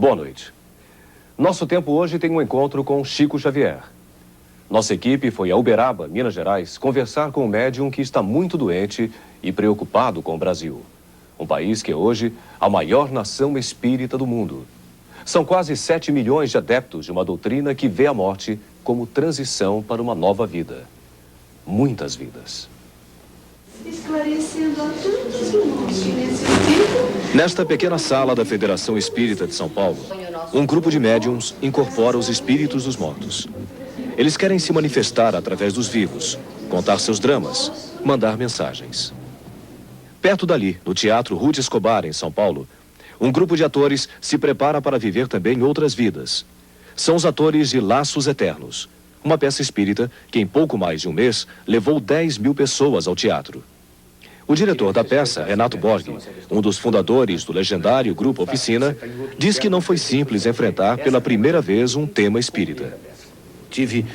Boa noite. Nosso tempo hoje tem um encontro com Chico Xavier. Nossa equipe foi a Uberaba, Minas Gerais, conversar com um médium que está muito doente e preocupado com o Brasil. Um país que é hoje a maior nação espírita do mundo. São quase 7 milhões de adeptos de uma doutrina que vê a morte como transição para uma nova vida. Muitas vidas. Esclarecendo a tantos irmãos que nesse tempo... Nesta pequena sala da Federação Espírita de São Paulo, um grupo de médiums incorpora os espíritos dos mortos. Eles querem se manifestar através dos vivos, contar seus dramas, mandar mensagens. Perto dali, no Teatro Ruth Escobar, em São Paulo, um grupo de atores se prepara para viver também outras vidas. São os atores de Laços Eternos, uma peça espírita que em pouco mais de um mês levou 10 mil pessoas ao teatro. O diretor da peça, Renato Borghi, um dos fundadores do legendário Grupo Oficina, diz que não foi simples enfrentar pela primeira vez um tema espírita. Tive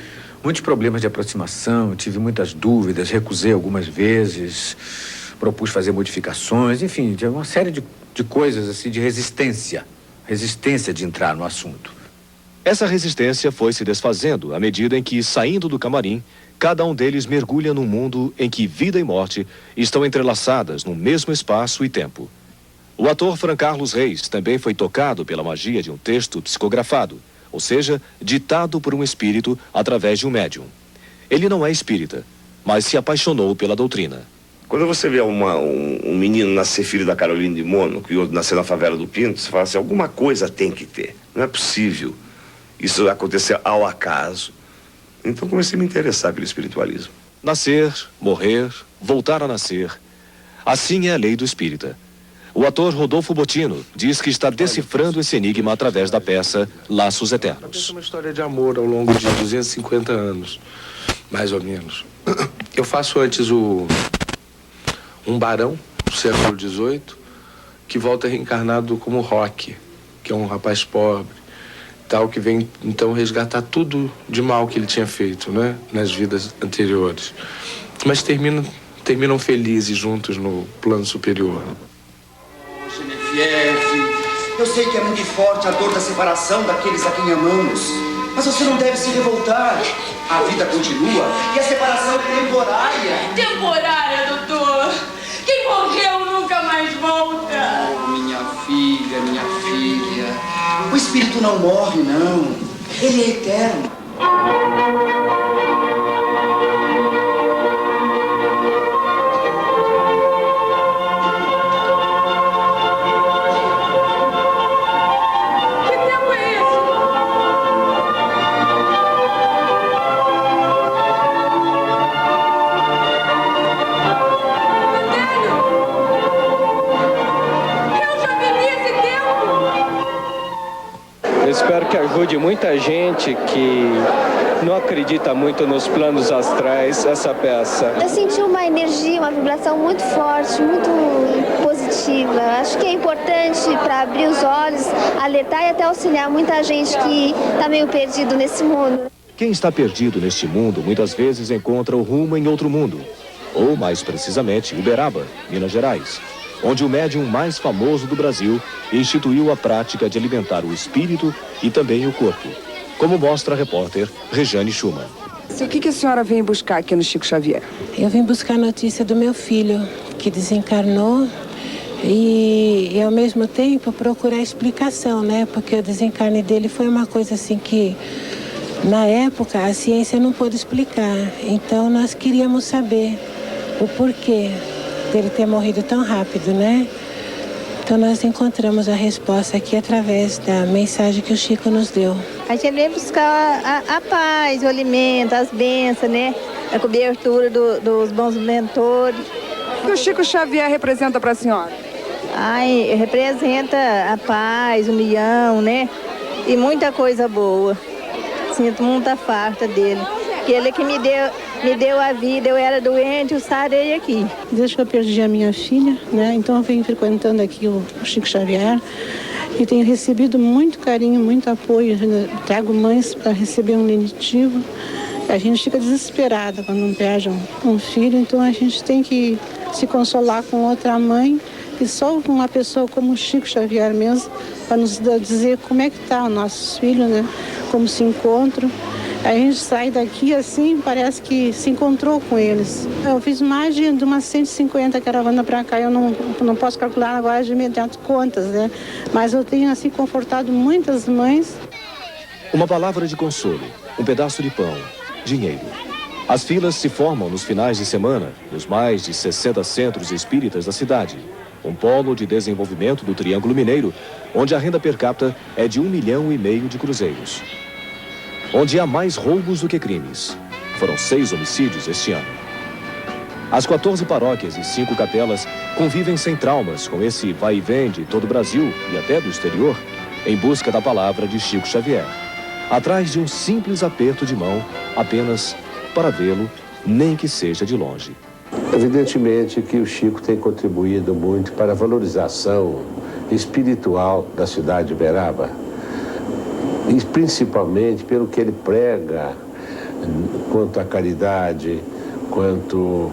muitos problemas de aproximação, tive muitas dúvidas, recusei algumas vezes, propus fazer modificações, enfim, tinha uma série de coisas assim, de resistência de entrar no assunto. Essa resistência foi se desfazendo à medida em que, saindo do camarim, cada um deles mergulha num mundo em que vida e morte estão entrelaçadas no mesmo espaço e tempo. O ator Fran Carlos Reis também foi tocado pela magia de um texto psicografado, ou seja, ditado por um espírito através de um médium. Ele não é espírita, mas se apaixonou pela doutrina. Quando você vê um menino nascer filho da Carolina de Mônaco e outro nascer na favela do Pinto, você fala assim, alguma coisa tem que ter. Não é possível isso acontecer ao acaso. Então comecei a me interessar pelo espiritualismo. Nascer, morrer, voltar a nascer. Assim é a lei do espírita. O ator Rodolfo Botino diz que está decifrando esse enigma através da peça Laços Eternos. É uma história de amor ao longo de 250 anos, mais ou menos. Eu faço antes um barão do século XVIII, que volta reencarnado como Roque, que é um rapaz pobre, tal, que vem então resgatar tudo de mal que ele tinha feito, né, nas vidas anteriores. Mas terminam felizes juntos no plano superior. Genevieve, eu sei que é muito forte a dor da separação daqueles a quem amamos, mas você não deve se revoltar. A vida continua e a separação é temporária. Temporária, doutor? Quem morreu nunca mais volta. Oh, minha filha, minha filha. O espírito não morre, não. Ele é eterno. Espero que ajude muita gente que não acredita muito nos planos astrais, essa peça. Eu senti uma energia, uma vibração muito forte, muito positiva. Acho que é importante para abrir os olhos, alertar e até auxiliar muita gente que está meio perdido nesse mundo. Quem está perdido neste mundo muitas vezes encontra o rumo em outro mundo. Ou, mais precisamente, Uberaba, Minas Gerais, onde o médium mais famoso do Brasil instituiu a prática de alimentar o espírito e também o corpo, como mostra a repórter Rejane Schumann. O que a senhora vem buscar aqui no Chico Xavier? Eu vim buscar a notícia do meu filho, que desencarnou, e ao mesmo tempo procurar explicação, né? Porque o desencarne dele foi uma coisa assim que, na época, a ciência não pôde explicar. Então nós queríamos saber o porquê dele ter morrido tão rápido, né? Então nós encontramos a resposta aqui através da mensagem que o Chico nos deu. A gente vem buscar a paz, o alimento, as bênçãos, né? A cobertura dos bons mentores. O que o Chico Xavier representa para a senhora? Ai, representa a paz, união, né? E muita coisa boa. Sinto muita falta dele. Que ele que me deu a vida, eu era doente, eu sarei aqui. Desde que eu perdi a minha filha, né? Então eu venho frequentando aqui o Chico Xavier e tenho recebido muito carinho, muito apoio. Trago mães para receber um lenitivo. A gente fica desesperada quando não perde um filho, então a gente tem que se consolar com outra mãe que só uma pessoa como o Chico Xavier mesmo, para nos dizer como é que está os nossos filhos, né? Como se encontram. A gente sai daqui assim, parece que se encontrou com eles. Eu fiz mais de umas 150 caravanas para cá, eu não posso calcular agora de imediato contas, né? Mas eu tenho assim confortado muitas mães. Uma palavra de consolo, um pedaço de pão, dinheiro. As filas se formam nos finais de semana, nos mais de 60 centros espíritas da cidade. Um polo de desenvolvimento do Triângulo Mineiro, onde a renda per capita é de 1,5 milhão de cruzeiros. Onde há mais roubos do que crimes. Foram 6 homicídios este ano. As 14 paróquias e 5 capelas convivem sem traumas com esse vai e vem de todo o Brasil e até do exterior, em busca da palavra de Chico Xavier. Atrás de um simples aperto de mão, apenas para vê-lo, nem que seja de longe. Evidentemente que o Chico tem contribuído muito para a valorização espiritual da cidade de Uberaba, e principalmente pelo que ele prega quanto à caridade, quanto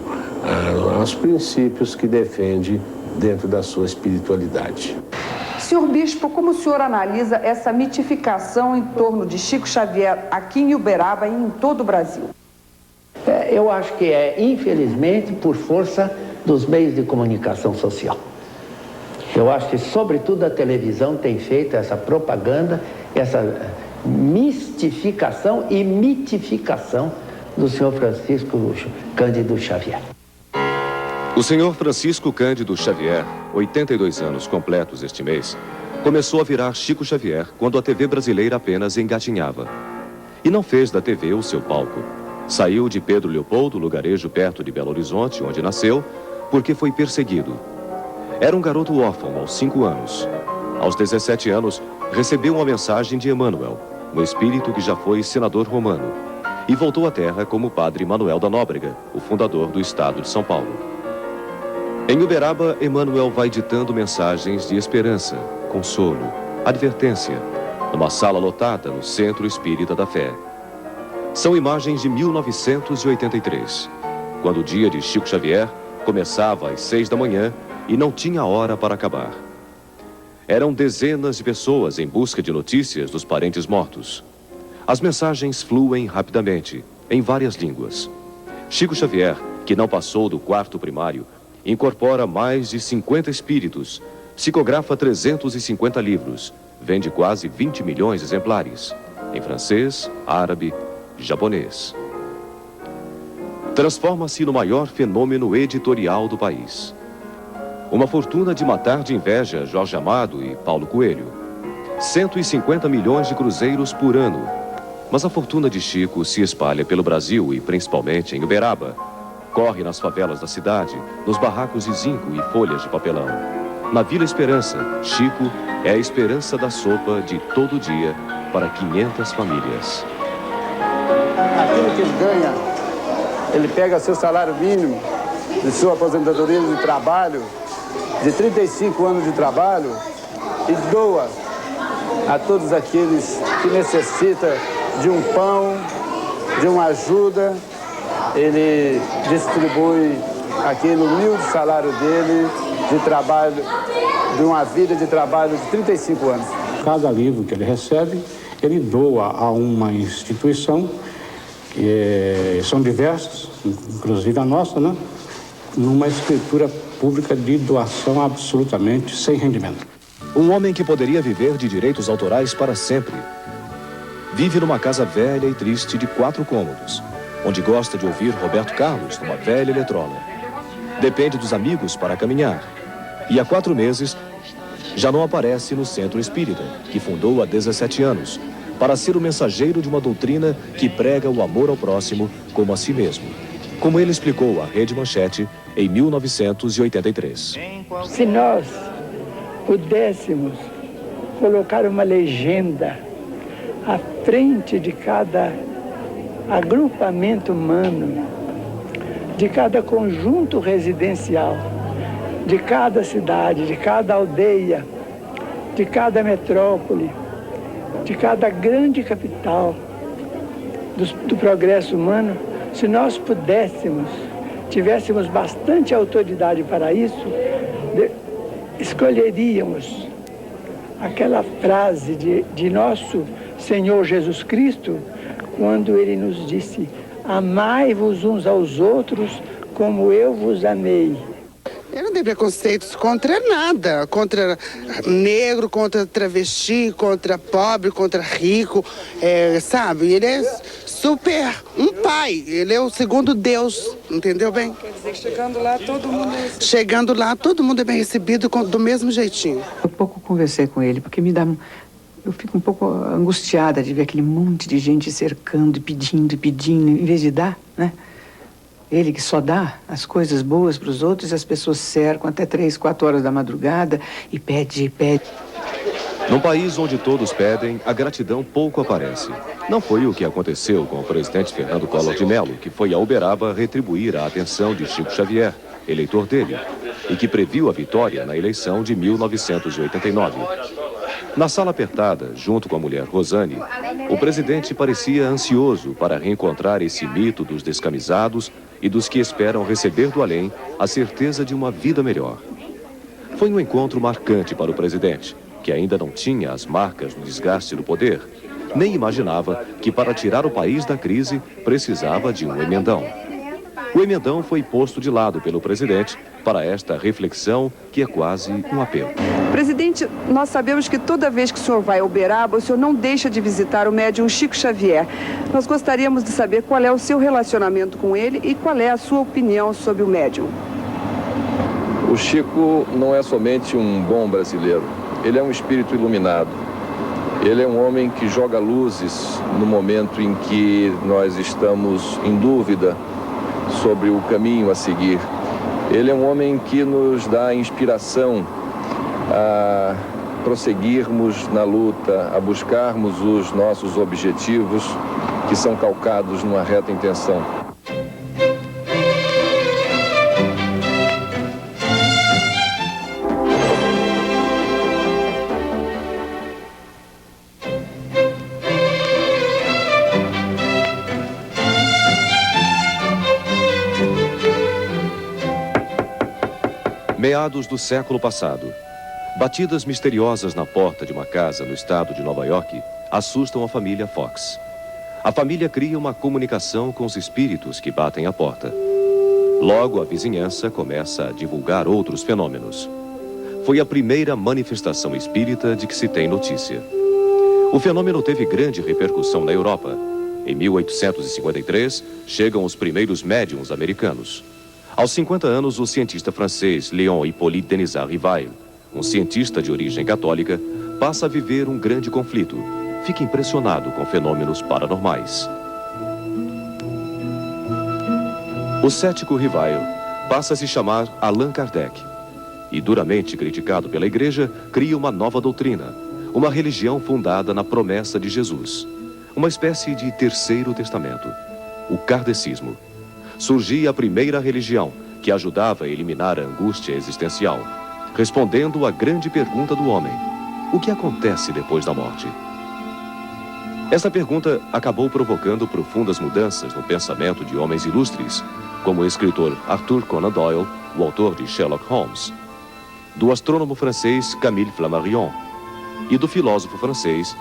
aos princípios que defende dentro da sua espiritualidade. Senhor Bispo, como o senhor analisa essa mitificação em torno de Chico Xavier aqui em Uberaba e em todo o Brasil? Eu acho que é, infelizmente, por força dos meios de comunicação social. Eu acho que, sobretudo, a televisão tem feito essa propaganda, essa mistificação e mitificação do senhor Francisco Cândido Xavier. O senhor Francisco Cândido Xavier, 82 anos completos este mês, começou a virar Chico Xavier quando a TV brasileira apenas engatinhava. E não fez da TV o seu palco. Saiu de Pedro Leopoldo, lugarejo perto de Belo Horizonte, onde nasceu, porque foi perseguido. Era um garoto órfão aos 5 anos. Aos 17 anos, recebeu uma mensagem de Emmanuel, um espírito que já foi senador romano, e voltou à terra como padre Manuel da Nóbrega, o fundador do estado de São Paulo. Em Uberaba, Emmanuel vai ditando mensagens de esperança, consolo, advertência, numa sala lotada no Centro Espírita da Fé. São imagens de 1983, quando o dia de Chico Xavier começava às 6 da manhã e não tinha hora para acabar. Eram dezenas de pessoas em busca de notícias dos parentes mortos. As mensagens fluem rapidamente, em várias línguas. Chico Xavier, que não passou do 4º primário, incorpora mais de 50 espíritos, psicografa 350 livros, vende quase 20 milhões de exemplares, em francês, árabe, japonês. Transforma-se no maior fenômeno editorial do país. Uma fortuna de matar de inveja Jorge Amado e Paulo Coelho. 150 milhões de cruzeiros por ano. Mas a fortuna de Chico se espalha pelo Brasil e principalmente em Uberaba. Corre nas favelas da cidade, nos barracos de zinco e folhas de papelão. Na Vila Esperança, Chico é a esperança da sopa de todo dia para 500 famílias. Aquilo que ele ganha, ele pega seu salário mínimo de sua aposentadoria de trabalho, de 35 anos de trabalho, e doa a todos aqueles que necessitam de um pão, de uma ajuda. Ele distribui aquele humilde salário dele de trabalho, de uma vida de trabalho de 35 anos. Cada livro que ele recebe, ele doa a uma instituição, que são diversas, inclusive a nossa, né? Numa escritura pública de doação absolutamente sem rendimento. Um homem que poderia viver de direitos autorais para sempre. Vive numa casa velha e triste de 4 cômodos, onde gosta de ouvir Roberto Carlos numa velha eletrola. Depende dos amigos para caminhar. E há 4 meses já não aparece no Centro Espírita, que fundou há 17 anos, para ser o mensageiro de uma doutrina que prega o amor ao próximo como a si mesmo, como ele explicou à Rede Manchete em 1983. Se nós pudéssemos colocar uma legenda à frente de cada agrupamento humano, de cada conjunto residencial, de cada cidade, de cada aldeia, de cada metrópole, de cada grande capital do progresso humano, se nós pudéssemos, tivéssemos bastante autoridade para isso, escolheríamos aquela frase de nosso Senhor Jesus Cristo, quando ele nos disse: amai-vos uns aos outros como eu vos amei. Eu não tenho preconceitos contra nada, contra negro, contra travesti, contra pobre, contra rico, sabe? Ele é super um pai, ele é o segundo Deus, entendeu bem? Quer dizer que chegando lá todo mundo é recebido. Chegando lá todo mundo é bem recebido do mesmo jeitinho. Eu pouco conversei com ele, porque eu fico um pouco angustiada de ver aquele monte de gente cercando e pedindo, em vez de dar, né? Ele que só dá as coisas boas para os outros, e as pessoas cercam até 3, 4 horas da madrugada e pede. Num país onde todos pedem, a gratidão pouco aparece. Não foi o que aconteceu com o presidente Fernando Collor de Mello, que foi a Uberaba retribuir a atenção de Chico Xavier, eleitor dele, e que previu a vitória na eleição de 1989. Na sala apertada, junto com a mulher Rosane, o presidente parecia ansioso para reencontrar esse mito dos descamisados e dos que esperam receber do além a certeza de uma vida melhor. Foi um encontro marcante para o presidente, que ainda não tinha as marcas do desgaste do poder, nem imaginava que para tirar o país da crise precisava de um emendão. O emendão foi posto de lado pelo presidente para esta reflexão que é quase um apelo. Presidente, nós sabemos que toda vez que o senhor vai a Uberaba, o senhor não deixa de visitar o médium Chico Xavier. Nós gostaríamos de saber qual é o seu relacionamento com ele e qual é a sua opinião sobre o médium. O Chico não é somente um bom brasileiro, ele é um espírito iluminado. Ele é um homem que joga luzes no momento em que nós estamos em dúvida sobre o caminho a seguir. Ele é um homem que nos dá inspiração a prosseguirmos na luta, a buscarmos os nossos objetivos que são calcados numa reta intenção. Meados do século passado, batidas misteriosas na porta de uma casa no estado de Nova York assustam a família Fox. A família cria uma comunicação com os espíritos que batem a porta. Logo, a vizinhança começa a divulgar outros fenômenos. Foi a primeira manifestação espírita de que se tem notícia. O fenômeno teve grande repercussão na Europa. Em 1853, chegam os primeiros médiums americanos. Aos 50 anos, o cientista francês Léon Hippolyte Denisard Rivail, um cientista de origem católica, passa a viver um grande conflito. Fica impressionado com fenômenos paranormais. O cético Rivail passa a se chamar Allan Kardec e, duramente criticado pela igreja, cria uma nova doutrina, uma religião fundada na promessa de Jesus, uma espécie de terceiro testamento, o kardecismo. Surgia a primeira religião que ajudava a eliminar a angústia existencial, respondendo à grande pergunta do homem: o que acontece depois da morte? Esta pergunta acabou provocando profundas mudanças no pensamento de homens ilustres, como o escritor Arthur Conan Doyle, o autor de Sherlock Holmes, do astrônomo francês Camille Flammarion e do filósofo francês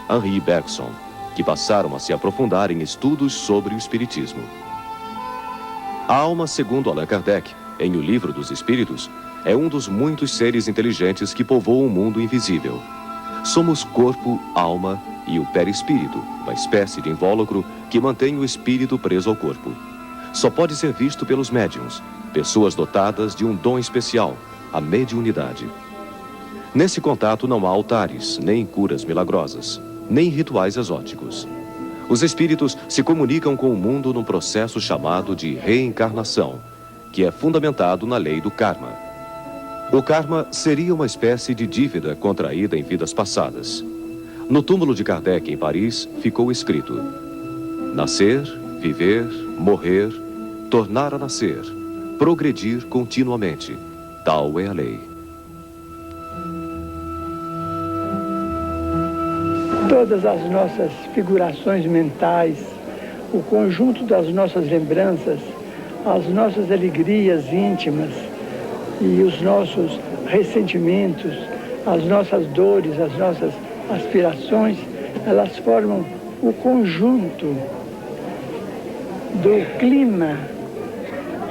Henri Bergson, que passaram a se aprofundar em estudos sobre o espiritismo. A alma, segundo Allan Kardec, em O Livro dos Espíritos, é um dos muitos seres inteligentes que povoam o mundo invisível. Somos corpo, alma e o perispírito, uma espécie de invólucro que mantém o espírito preso ao corpo. Só pode ser visto pelos médiuns, pessoas dotadas de um dom especial, a mediunidade. Nesse contato não há altares, nem curas milagrosas, nem rituais exóticos. Os espíritos se comunicam com o mundo num processo chamado de reencarnação, que é fundamentado na lei do karma. O karma seria uma espécie de dívida contraída em vidas passadas. No túmulo de Kardec, em Paris, ficou escrito: nascer, viver, morrer, tornar a nascer, progredir continuamente. Tal é a lei. Todas as nossas figurações mentais, o conjunto das nossas lembranças, as nossas alegrias íntimas e os nossos ressentimentos, as nossas dores, as nossas aspirações, elas formam o conjunto do clima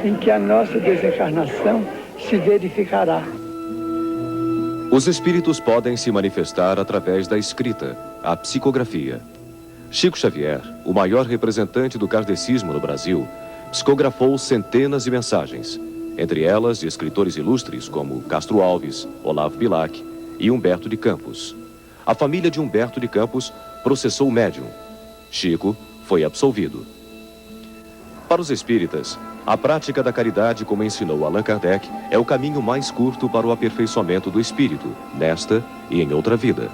em que a nossa desencarnação se verificará. Os espíritos podem se manifestar através da escrita, a psicografia. Chico Xavier, o maior representante do kardecismo no Brasil, psicografou centenas de mensagens, entre elas de escritores ilustres como Castro Alves, Olavo Bilac e Humberto de Campos. A família de Humberto de Campos processou o médium. Chico foi absolvido. Para os espíritas, a prática da caridade, como ensinou Allan Kardec, é o caminho mais curto para o aperfeiçoamento do espírito, nesta e em outra vida.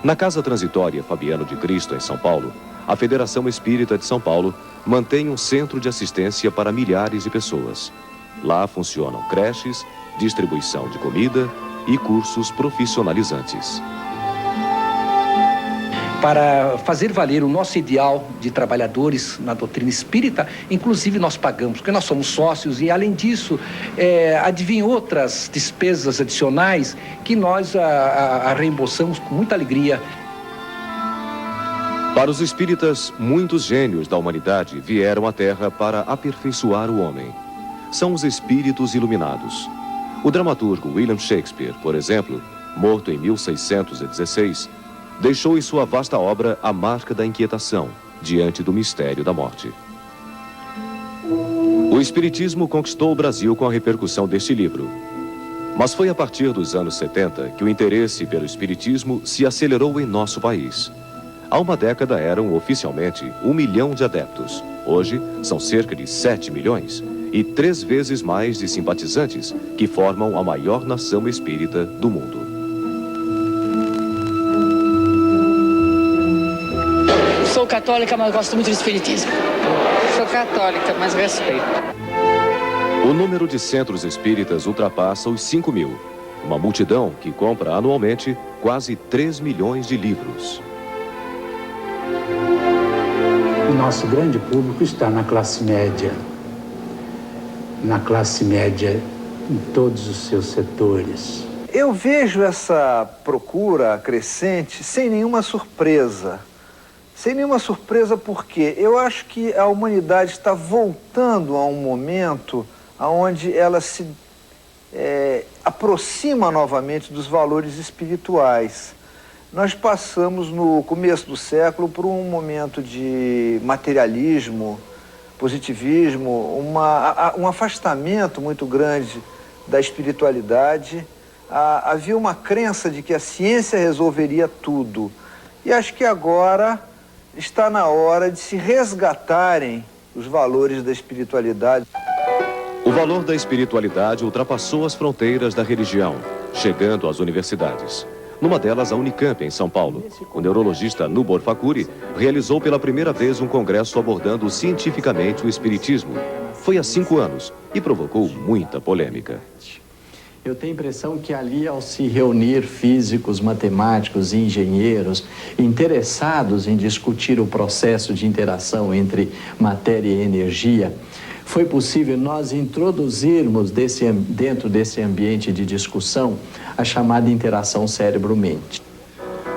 Na Casa Transitória Fabiano de Cristo, em São Paulo, a Federação Espírita de São Paulo mantém um centro de assistência para milhares de pessoas. Lá funcionam creches, distribuição de comida e cursos profissionalizantes. Para fazer valer o nosso ideal de trabalhadores na doutrina espírita, inclusive nós pagamos, porque nós somos sócios e, além disso, advêm outras despesas adicionais que nós reembolsamos com muita alegria. Para os espíritas, muitos gênios da humanidade vieram à Terra para aperfeiçoar o homem. São os espíritos iluminados. O dramaturgo William Shakespeare, por exemplo, morto em 1616, deixou em sua vasta obra a marca da inquietação diante do mistério da morte. O Espiritismo conquistou o Brasil com a repercussão deste livro. Mas foi a partir dos anos 70 que o interesse pelo Espiritismo se acelerou em nosso país. Há uma década eram oficialmente 1 milhão de adeptos. Hoje são cerca de 7 milhões e 3 vezes mais de simpatizantes que formam a maior nação espírita do mundo. Sou católica, mas gosto muito do espiritismo. Sou católica, mas respeito. O número de centros espíritas ultrapassa os 5 mil. Uma multidão que compra anualmente quase 3 milhões de livros. O nosso grande público está na classe média. Na classe média em todos os seus setores. Eu vejo essa procura crescente sem nenhuma surpresa. Sem nenhuma surpresa, porque eu acho que a humanidade está voltando a um momento onde ela se aproxima novamente dos valores espirituais. Nós passamos, no começo do século, por um momento de materialismo, positivismo, um afastamento muito grande da espiritualidade. Havia uma crença de que a ciência resolveria tudo. E acho que agora está na hora de se resgatarem os valores da espiritualidade. O valor da espiritualidade ultrapassou as fronteiras da religião, chegando às universidades. Numa delas, a Unicamp, em São Paulo. O neurologista Nubor Fakuri realizou pela primeira vez um congresso abordando cientificamente o espiritismo. Foi há 5 anos e provocou muita polêmica. Eu tenho a impressão que ali, ao se reunir físicos, matemáticos e engenheiros interessados em discutir o processo de interação entre matéria e energia, foi possível nós introduzirmos dentro desse ambiente de discussão a chamada interação cérebro-mente.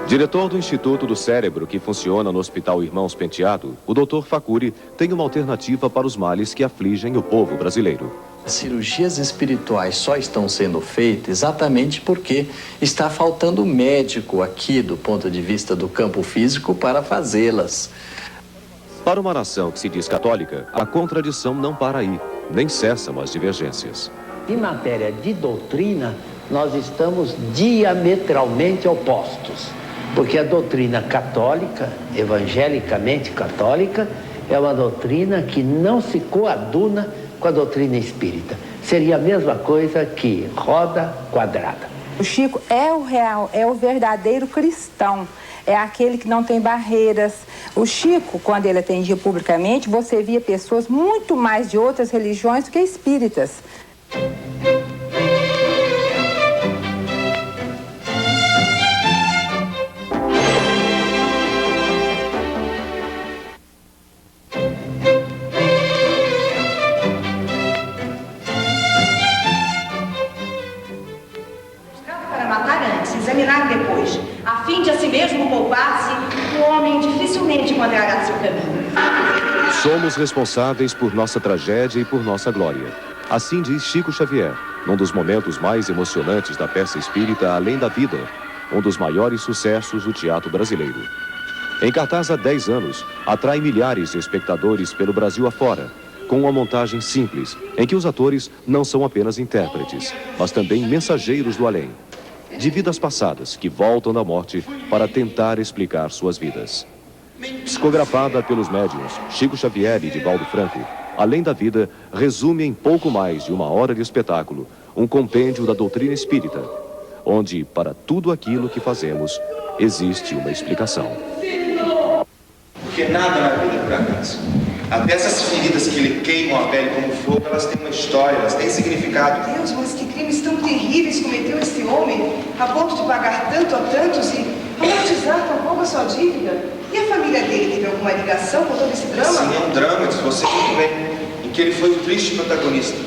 Diretor do Instituto do Cérebro, que funciona no Hospital Irmãos Penteado, o Dr. Fakuri tem uma alternativa para os males que afligem o povo brasileiro. As cirurgias espirituais só estão sendo feitas exatamente porque está faltando médico aqui, do ponto de vista do campo físico, para fazê-las. Para uma nação que se diz católica, a contradição não para aí, nem cessam as divergências. Em matéria de doutrina, nós estamos diametralmente opostos, porque a doutrina católica, evangelicamente católica, é uma doutrina que não se coaduna com a doutrina espírita. Seria a mesma coisa que roda quadrada. O Chico é o real, é o verdadeiro cristão, é aquele que não tem barreiras. O Chico, quando ele atendia publicamente, você via pessoas muito mais de outras religiões do que espíritas. examinar depois, a fim de a si mesmo poupar-se, o homem dificilmente encontrará seu caminho. Somos responsáveis por nossa tragédia e por nossa glória. Assim diz Chico Xavier, num dos momentos mais emocionantes da peça espírita Além da Vida, um dos maiores sucessos do teatro brasileiro. Em cartaz há 10 anos, atrai milhares de espectadores pelo Brasil afora, com uma montagem simples, em que os atores não são apenas intérpretes, mas também mensageiros do além, de vidas passadas que voltam da morte para tentar explicar suas vidas. Psicografada pelos médiuns Chico Xavier e Divaldo Franco, Além da Vida resume em pouco mais de 1 hora de espetáculo um compêndio da doutrina espírita, onde, para tudo aquilo que fazemos, existe uma explicação. Porque nada na vida é por acaso. Até essas feridas que lhe queimam a pele como fogo, elas têm uma história, elas têm significado. Deus, mas que crimes tão terríveis cometeu esse homem, a ponto de pagar tanto a tantos e amortizar tão pouco a sua dívida? E a família dele teve alguma ligação com todo esse drama? Sim, é um drama, diz você muito bem, em que ele foi o triste protagonista.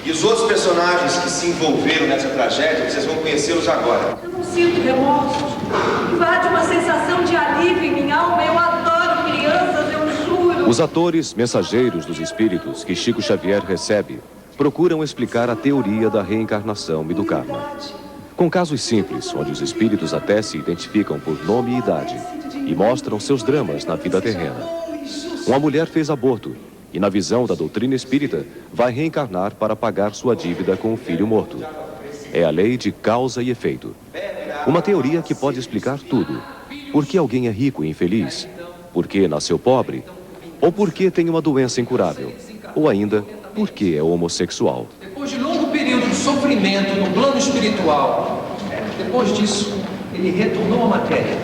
E os outros personagens que se envolveram nessa tragédia, vocês vão conhecê-los agora. Eu não sinto remorso. Invade uma sensação de alívio em minha alma. Eu adoro crianças, eu juro. Os atores mensageiros dos espíritos que Chico Xavier recebe procuram explicar a teoria da reencarnação e do karma. Com casos simples, onde os espíritos até se identificam por nome e idade e mostram seus dramas na vida terrena. Uma mulher fez aborto e, na visão da doutrina espírita, vai reencarnar para pagar sua dívida com o filho morto. É a lei de causa e efeito. Uma teoria que pode explicar tudo. Por que alguém é rico e infeliz? Por que nasceu pobre? Ou por que tem uma doença incurável? Ou ainda, por que é homossexual? Depois de longo período de sofrimento no plano espiritual, depois disso, ele retornou à matéria.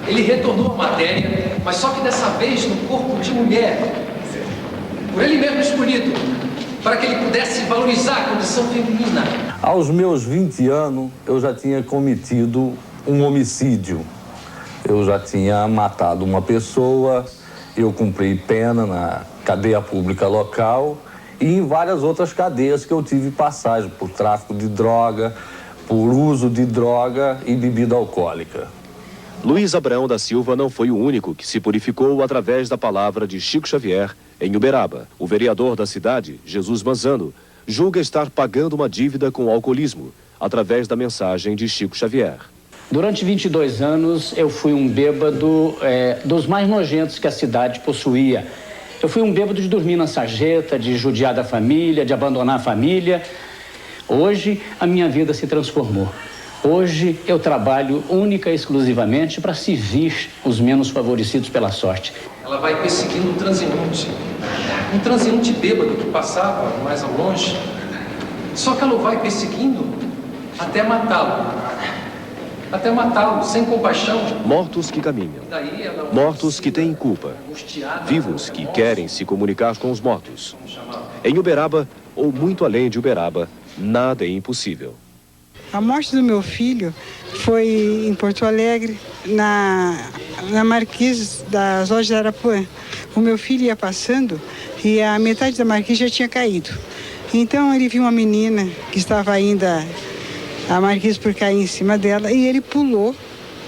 Ele retornou à matéria, mas só que dessa vez no corpo de mulher. Por ele mesmo escolhido, para que ele pudesse valorizar a condição feminina. Aos meus 20 anos, eu já tinha cometido um homicídio. Eu já tinha matado uma pessoa, eu cumpri pena na cadeia pública local e em várias outras cadeias que eu tive passagem por tráfico de droga, por uso de droga e bebida alcoólica. Luiz Abraão da Silva não foi o único que se purificou através da palavra de Chico Xavier em Uberaba. O vereador da cidade, Jesus Manzano, julga estar pagando uma dívida com o alcoolismo através da mensagem de Chico Xavier. Durante 22 anos, eu fui um bêbado dos mais nojentos que a cidade possuía. Eu fui um bêbado de dormir na sarjeta, de judiar da família, de abandonar a família. Hoje, a minha vida se transformou. Hoje, eu trabalho única e exclusivamente para servir os menos favorecidos pela sorte. Ela vai perseguindo um transeunte bêbado que passava mais ao longe. Só que ela o vai perseguindo até matá-lo. Até matá-lo, sem compaixão. Mortos que caminham. Mortos que têm culpa. Vivos que querem se comunicar com os mortos. Em Uberaba, ou muito além de Uberaba, nada é impossível. A morte do meu filho foi em Porto Alegre, na Marquise das Lojas de Arapuã. O meu filho ia passando e a metade da marquise já tinha caído. Então ele viu uma menina que estava ainda a marquise por cair em cima dela e ele pulou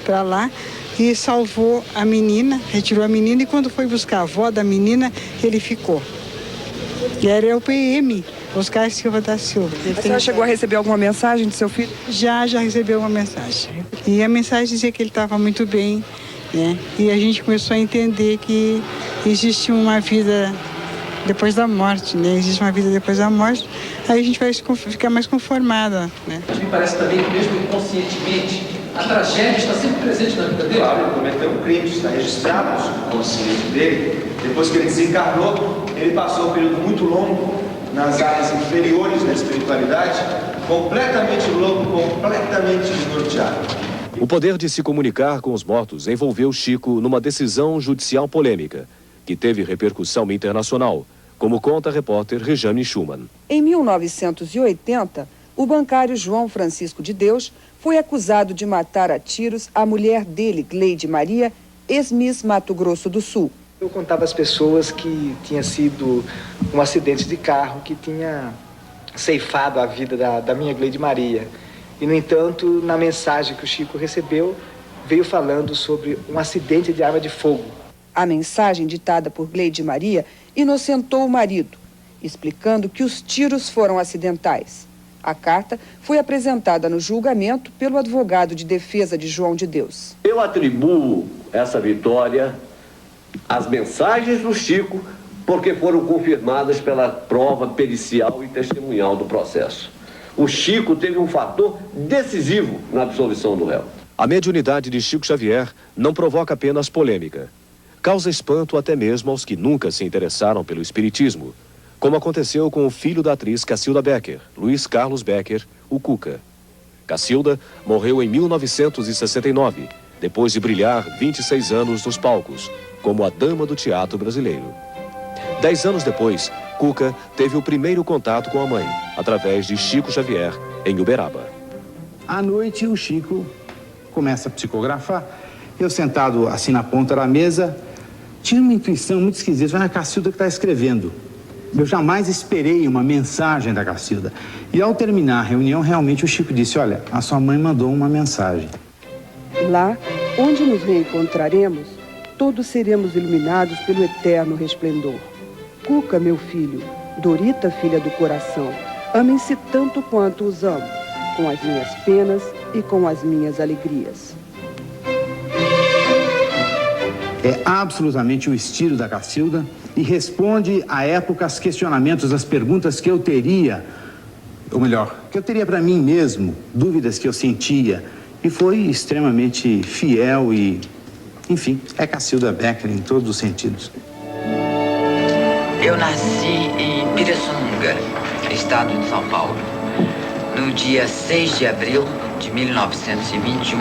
para lá e salvou a menina, retirou a menina e quando foi buscar a avó da menina, ele ficou. E era o PM, Oscar Silva da Silva. A senhora chegou a receber alguma mensagem do seu filho? Já recebeu uma mensagem. E a mensagem dizia que ele estava muito bem, né? E a gente começou a entender que existe uma vida depois da morte, né? Existe uma vida depois da morte, aí a gente vai ficar mais conformada, né? Me parece também que mesmo inconscientemente, a tragédia está sempre presente na vida dele. Claro, ele cometeu um crime, está registrado no consciente dele. Depois que ele desencarnou, ele passou um período muito longo nas áreas inferiores da espiritualidade, completamente louco, completamente desnorteado. O poder de se comunicar com os mortos envolveu Chico numa decisão judicial polêmica, que teve repercussão internacional, como conta a repórter Rejane Schumann. Em 1980, o bancário João Francisco de Deus foi acusado de matar a tiros a mulher dele, Gleide Maria, ex-miss Mato Grosso do Sul. Eu contava às pessoas que tinha sido um acidente de carro que tinha ceifado a vida da minha Gleide Maria. E, no entanto, na mensagem que o Chico recebeu, veio falando sobre um acidente de arma de fogo. A mensagem ditada por Gleide Maria inocentou o marido, explicando que os tiros foram acidentais. A carta foi apresentada no julgamento pelo advogado de defesa de João de Deus. Eu atribuo essa vitória às mensagens do Chico, porque foram confirmadas pela prova pericial e testemunhal do processo. O Chico teve um fator decisivo na absolvição do réu. A mediunidade de Chico Xavier não provoca apenas polêmica. Causa espanto até mesmo aos que nunca se interessaram pelo espiritismo, como aconteceu com o filho da atriz Cacilda Becker, Luiz Carlos Becker, o Cuca. Cacilda morreu em 1969, depois de brilhar 26 anos nos palcos, como a dama do teatro brasileiro. 10 anos depois, Cuca teve o primeiro contato com a mãe, através de Chico Xavier, em Uberaba. À noite, o Chico começa a psicografar. Eu sentado assim na ponta da mesa, tive uma intuição muito esquisita. Foi a Cacilda que está escrevendo. Eu jamais esperei uma mensagem da Cacilda. E ao terminar a reunião, realmente o Chico disse: olha, a sua mãe mandou uma mensagem. Lá, onde nos reencontraremos, todos seremos iluminados pelo eterno resplendor. Cuca, meu filho, Dorita, filha do coração, amem-se tanto quanto os amo, com as minhas penas e com as minhas alegrias. É absolutamente o estilo da Cacilda e responde à época aos questionamentos, às perguntas que eu teria, ou melhor, que eu teria para mim mesmo, dúvidas que eu sentia, e foi extremamente fiel e, enfim, é Cacilda Becker em todos os sentidos. Eu nasci em Pirassununga, estado de São Paulo, no dia 6 de abril de 1921.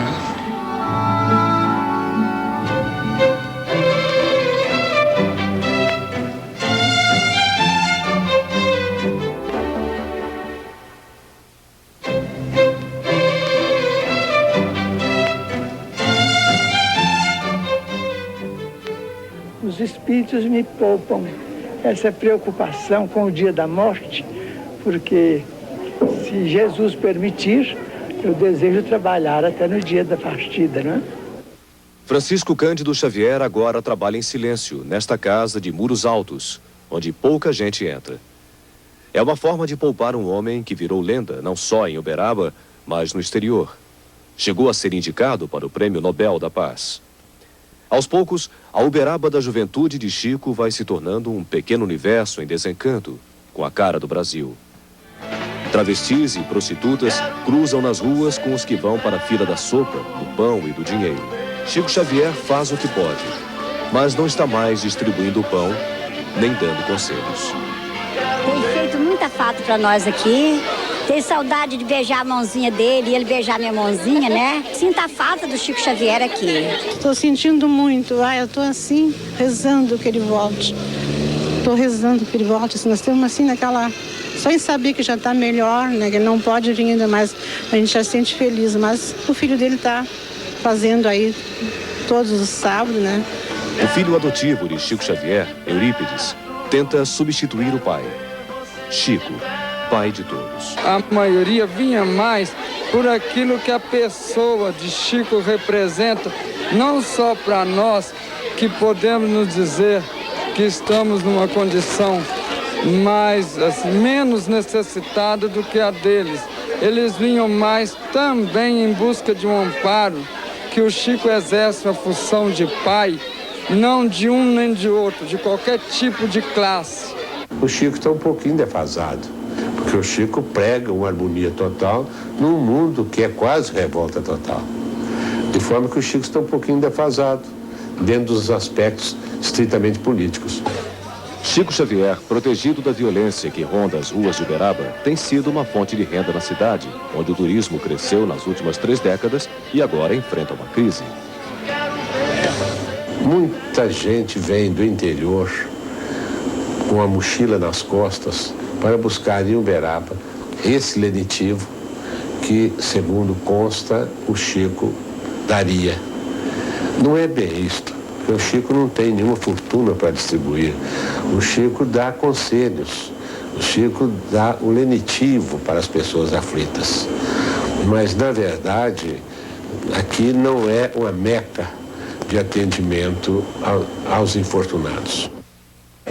Os espíritos me poupam essa preocupação com o dia da morte, porque se Jesus permitir, eu desejo trabalhar até no dia da partida, não é? Francisco Cândido Xavier agora trabalha em silêncio, nesta casa de muros altos, onde pouca gente entra. É uma forma de poupar um homem que virou lenda, não só em Uberaba, mas no exterior. Chegou a ser indicado para o Prêmio Nobel da Paz. Aos poucos, a Uberaba da juventude de Chico vai se tornando um pequeno universo em desencanto, com a cara do Brasil. Travestis e prostitutas cruzam nas ruas com os que vão para a fila da sopa, do pão e do dinheiro. Chico Xavier faz o que pode, mas não está mais distribuindo o pão, nem dando conselhos. Tem feito muita falta para nós aqui. Tenho saudade de beijar a mãozinha dele e ele beijar minha mãozinha, né? Sinto a falta do Chico Xavier aqui. Estou sentindo muito. Eu estou assim, rezando que ele volte. Estou rezando que ele volte. Nós estamos assim naquela... Só em saber que já está melhor, né? Que ele não pode vir ainda mais. A gente já se sente feliz. Mas o filho dele está fazendo aí todos os sábados, né? O filho adotivo de Chico Xavier, Eurípides, tenta substituir o pai. Chico, pai de todos. A maioria vinha mais por aquilo que a pessoa de Chico representa, não só para nós, que podemos nos dizer que estamos numa condição menos necessitada do que a deles. Eles vinham mais também em busca de um amparo, que o Chico exerce a função de pai, não de um nem de outro, de qualquer tipo de classe. O Chico está um pouquinho defasado, porque o Chico prega uma harmonia total num mundo que é quase revolta total. De forma que o Chico está um pouquinho defasado, dentro dos aspectos estritamente políticos. Chico Xavier, protegido da violência que ronda as ruas de Uberaba, tem sido uma fonte de renda na cidade, onde o turismo cresceu nas últimas 3 décadas e agora enfrenta uma crise. Muita gente vem do interior com a mochila nas costas para buscar em Uberaba esse lenitivo que, segundo consta, o Chico daria. Não é bem isto, porque o Chico não tem nenhuma fortuna para distribuir. O Chico dá conselhos, o Chico dá o lenitivo para as pessoas aflitas. Mas, na verdade, aqui não é uma meca de atendimento aos infortunados.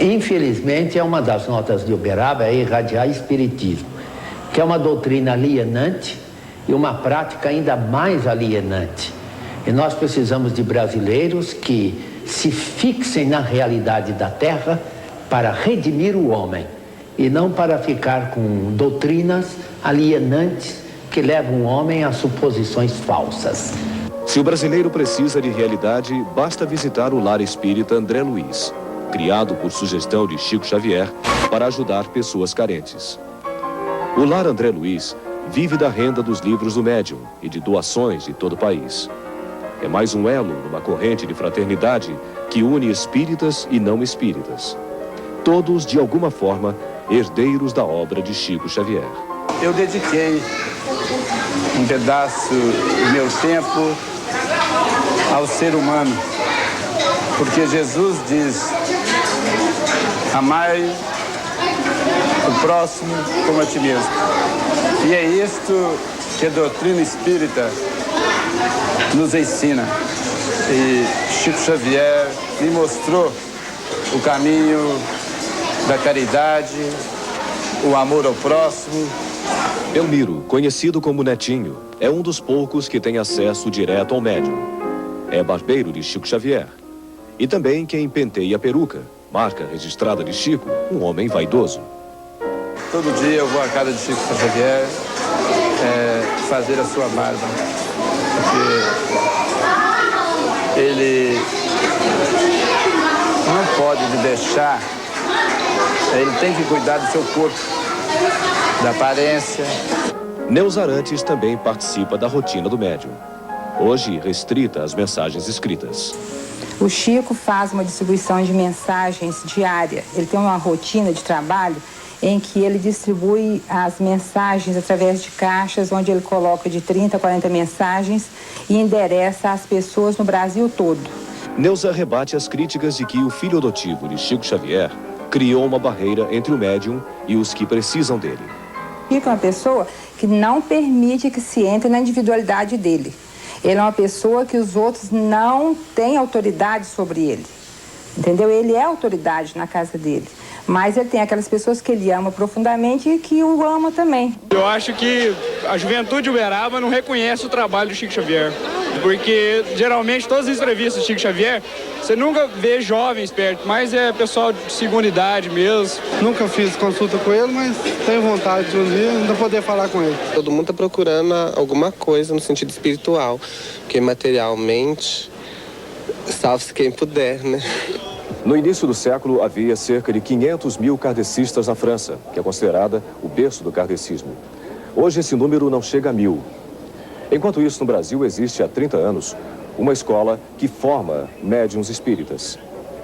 Infelizmente, é uma das notas de Uberaba é irradiar espiritismo, que é uma doutrina alienante e uma prática ainda mais alienante. E nós precisamos de brasileiros que se fixem na realidade da terra para redimir o homem e não para ficar com doutrinas alienantes que levam o homem a suposições falsas. Se o brasileiro precisa de realidade, basta visitar o Lar Espírita André Luiz, criado por sugestão de Chico Xavier para ajudar pessoas carentes. O Lar André Luiz vive da renda dos livros do médium e de doações de todo o país. É mais um elo numa corrente de fraternidade que une espíritas e não espíritas. Todos, de alguma forma, herdeiros da obra de Chico Xavier. Eu dediquei um pedaço do meu tempo ao ser humano, porque Jesus diz: amai o próximo como a ti mesmo. E é isto que a doutrina espírita nos ensina. E Chico Xavier me mostrou o caminho da caridade, o amor ao próximo. Elmiro, conhecido como Netinho, é um dos poucos que tem acesso direto ao médium. É barbeiro de Chico Xavier. E também quem penteia a peruca, marca registrada de Chico, um homem vaidoso. Todo dia eu vou à casa de Chico Xavier fazer a sua barba, porque ele não pode me deixar, ele tem que cuidar do seu corpo, da aparência. Neuza Arantes também participa da rotina do médium, hoje restrita às mensagens escritas. O Chico faz uma distribuição de mensagens diária. Ele tem uma rotina de trabalho em que ele distribui as mensagens através de caixas, onde ele coloca de 30 a 40 mensagens e endereça às pessoas no Brasil todo. Neuza rebate as críticas de que o filho adotivo de Chico Xavier criou uma barreira entre o médium e os que precisam dele. Chico é uma pessoa que não permite que se entre na individualidade dele. Ele é uma pessoa que os outros não têm autoridade sobre ele, entendeu? Ele é autoridade na casa dele, mas ele tem aquelas pessoas que ele ama profundamente e que o ama também. Eu acho que a juventude de Uberaba não reconhece o trabalho do Chico Xavier, porque geralmente todas as entrevistas do Chico Xavier, você nunca vê jovens perto, mas é pessoal de segunda idade mesmo. Nunca fiz consulta com ele, mas tenho vontade de um dia ainda poder falar com ele. Todo mundo está procurando alguma coisa no sentido espiritual, porque materialmente, salve-se quem puder, né? No início do século, havia cerca de 500 mil kardecistas na França, que é considerada o berço do kardecismo. Hoje, esse número não chega a 1000. Enquanto isso, no Brasil, existe há 30 anos uma escola que forma médiuns espíritas.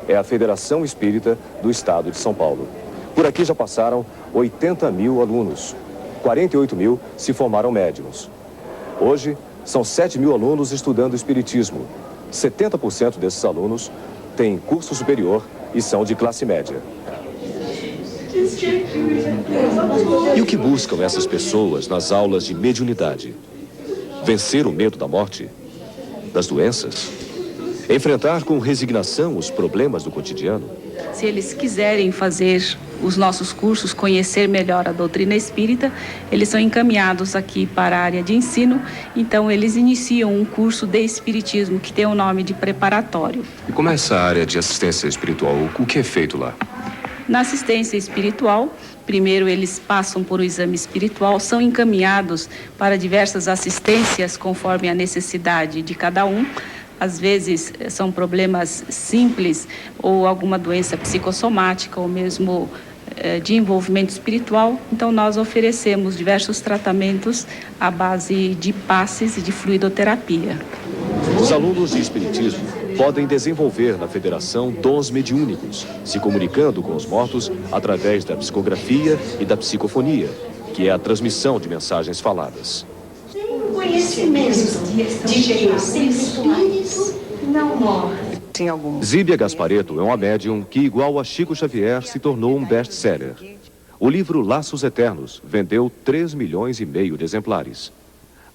É a Federação Espírita do Estado de São Paulo. Por aqui já passaram 80 mil alunos. 48 mil se formaram médiuns. Hoje, são 7 mil alunos estudando espiritismo. 70% desses alunos têm curso superior e são de classe média. E o que buscam essas pessoas nas aulas de mediunidade? Vencer o medo da morte? Das doenças? Enfrentar com resignação os problemas do cotidiano? Se eles quiserem fazer os nossos cursos, conhecer melhor a doutrina espírita, eles são encaminhados aqui para a área de ensino, então eles iniciam um curso de espiritismo que tem o nome de preparatório. E como é essa área de assistência espiritual? O que é feito lá? Na assistência espiritual, primeiro eles passam por um exame espiritual, são encaminhados para diversas assistências conforme a necessidade de cada um. Às vezes são problemas simples ou alguma doença psicossomática ou mesmo de envolvimento espiritual. Então nós oferecemos diversos tratamentos à base de passes e de fluidoterapia. Os alunos de espiritismo podem desenvolver na federação dons mediúnicos, se comunicando com os mortos através da psicografia e da psicofonia, que é a transmissão de mensagens faladas. Conhecimento de que sem espírito não morre. Zíbia Gasparetto é uma médium que, igual a Chico Xavier, se tornou um best-seller. O livro Laços Eternos vendeu 3,5 milhões de exemplares.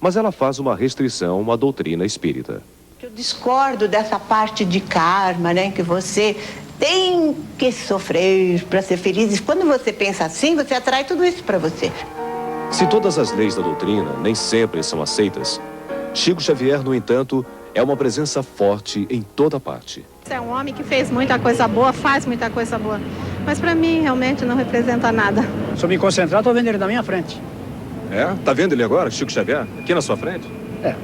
mas ela faz uma restrição à doutrina espírita. Eu discordo dessa parte de karma, né, que você tem que sofrer para ser feliz. E quando você pensa assim, você atrai tudo isso para você. Se todas as leis da doutrina nem sempre são aceitas, Chico Xavier, no entanto, é uma presença forte em toda parte. É um homem que fez muita coisa boa, faz muita coisa boa, mas para mim realmente não representa nada. Se eu me concentrar, estou vendo ele na minha frente. É? Tá vendo ele agora, Chico Xavier? Aqui na sua frente? É,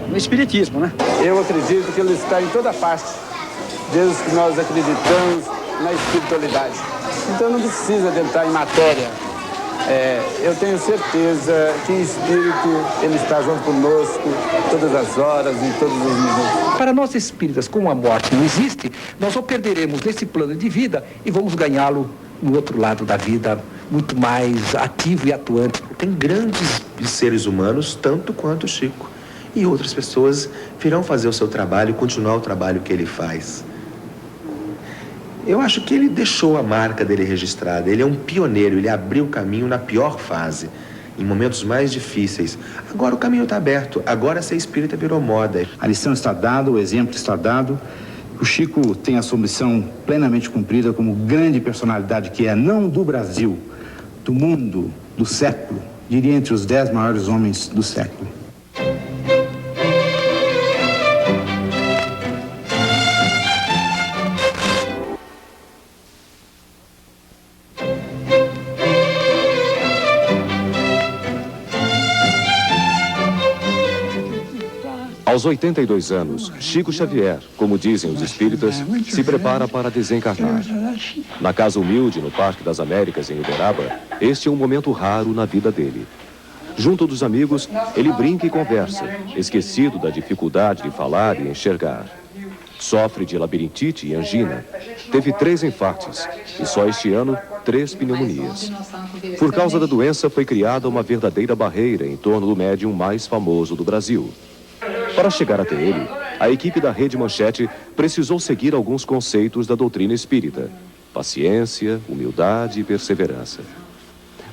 no espiritismo, né? Eu acredito que ele está em toda parte, desde que nós acreditamos na espiritualidade. Então não precisa de entrar em matéria. Eu tenho certeza que em espírito ele está junto conosco todas as horas e todos os minutos. Para nós espíritas, como a morte não existe, nós só perderemos nesse plano de vida e vamos ganhá-lo no outro lado da vida, muito mais ativo e atuante. Tem grandes seres humanos, tanto quanto o Chico. E outras pessoas virão fazer o seu trabalho, continuar o trabalho que ele faz. Eu acho que ele deixou a marca dele registrada. Ele é um pioneiro, ele abriu o caminho na pior fase, em momentos mais difíceis. Agora o caminho está aberto, agora ser espírita virou moda. A lição está dada, o exemplo está dado. O Chico tem a sua missão plenamente cumprida como grande personalidade que é, não do Brasil, do mundo, do século, diria entre os 10 maiores homens do século. Aos 82 anos, Chico Xavier, como dizem os espíritas, se prepara para desencarnar. Na casa humilde, no Parque das Américas, em Uberaba, este é um momento raro na vida dele. Junto dos amigos, ele brinca e conversa, esquecido da dificuldade de falar e enxergar. Sofre de labirintite e angina. Teve 3 infartes e só este ano 3 pneumonias. Por causa da doença, foi criada uma verdadeira barreira em torno do médium mais famoso do Brasil. Para chegar até ele, a equipe da Rede Manchete precisou seguir alguns conceitos da doutrina espírita: paciência, humildade e perseverança.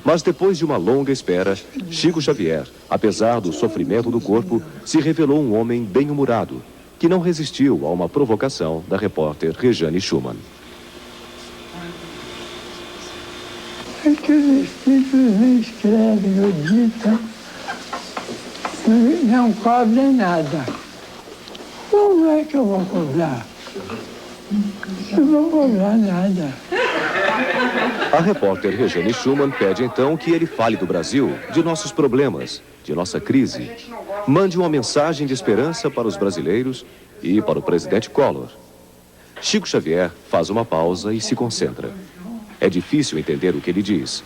Mas depois de uma longa espera, Chico Xavier, apesar do sofrimento do corpo, se revelou um homem bem-humorado, que não resistiu a uma provocação da repórter Rejane Schumann. É que os espíritos não escrevem, não ditam, não cobrem nada. Como é que eu vou cobrar? Eu não vou cobrar nada. A repórter Rejane Schumann pede então que ele fale do Brasil, de nossos problemas, de nossa crise. Mande uma mensagem de esperança para os brasileiros e para o presidente Collor. Chico Xavier faz uma pausa e se concentra. É difícil entender o que ele diz,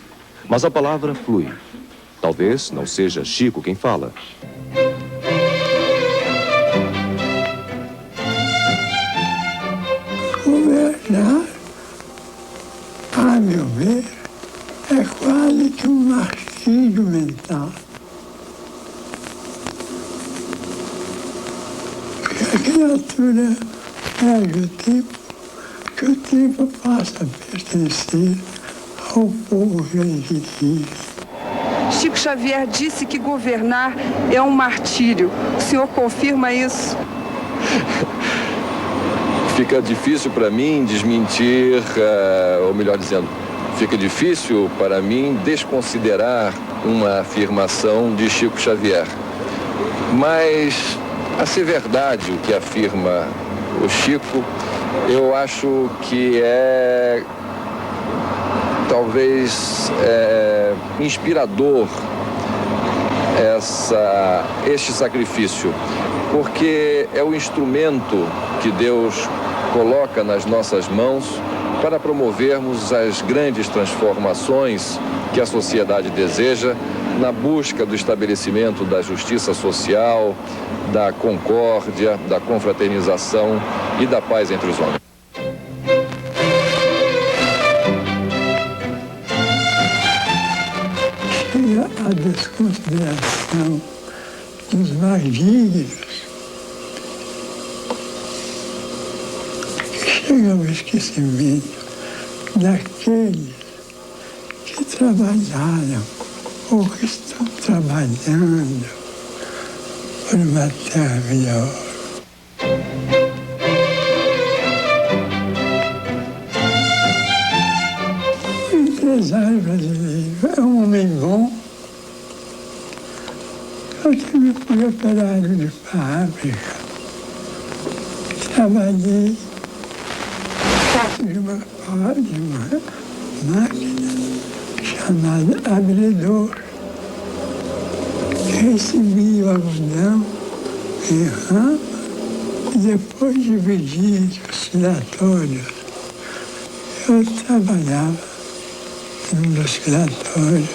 mas a palavra flui. Talvez não seja Chico quem fala. Governar, a meu ver, é quase que um martírio mental. Porque a criatura perde o tempo, que o tempo passa a pertencer ao povo que ele dirige. Chico Xavier disse que governar é um martírio. O senhor confirma isso? Fica difícil para mim desmentir, ou melhor dizendo, fica difícil para mim desconsiderar uma afirmação de Chico Xavier. Mas, a ser verdade o que afirma o Chico, eu acho que é talvez inspirador este sacrifício, porque é o instrumento que Deus coloca nas nossas mãos para promovermos as grandes transformações que a sociedade deseja na busca do estabelecimento da justiça social, da concórdia, da confraternização e da paz entre os homens. Chega a desconsideração dos mais dignos. Chega ao esquecimento daqueles que trabalharam pouco estão trabalhando por uma terra melhor. O empresário brasileiro é um homem bom. Eu fui operário de fábrica. Trabalhei de uma máquina chamada abridor, que recebia o algodão em rama e depois dividia os filatórios. Eu trabalhava num dos filatórios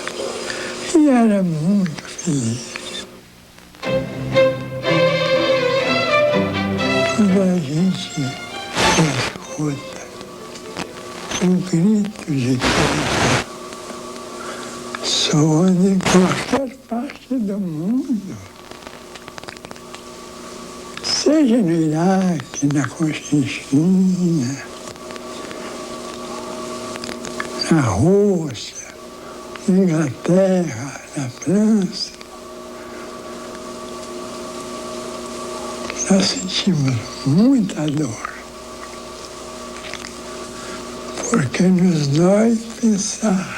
e era muito feliz. Quando a gente escuta o grito de guerra soando em qualquer parte do mundo, seja no Iraque, na Cochinchina, na Rússia, na Inglaterra, na França, nós sentimos muita dor, porque nos dói pensar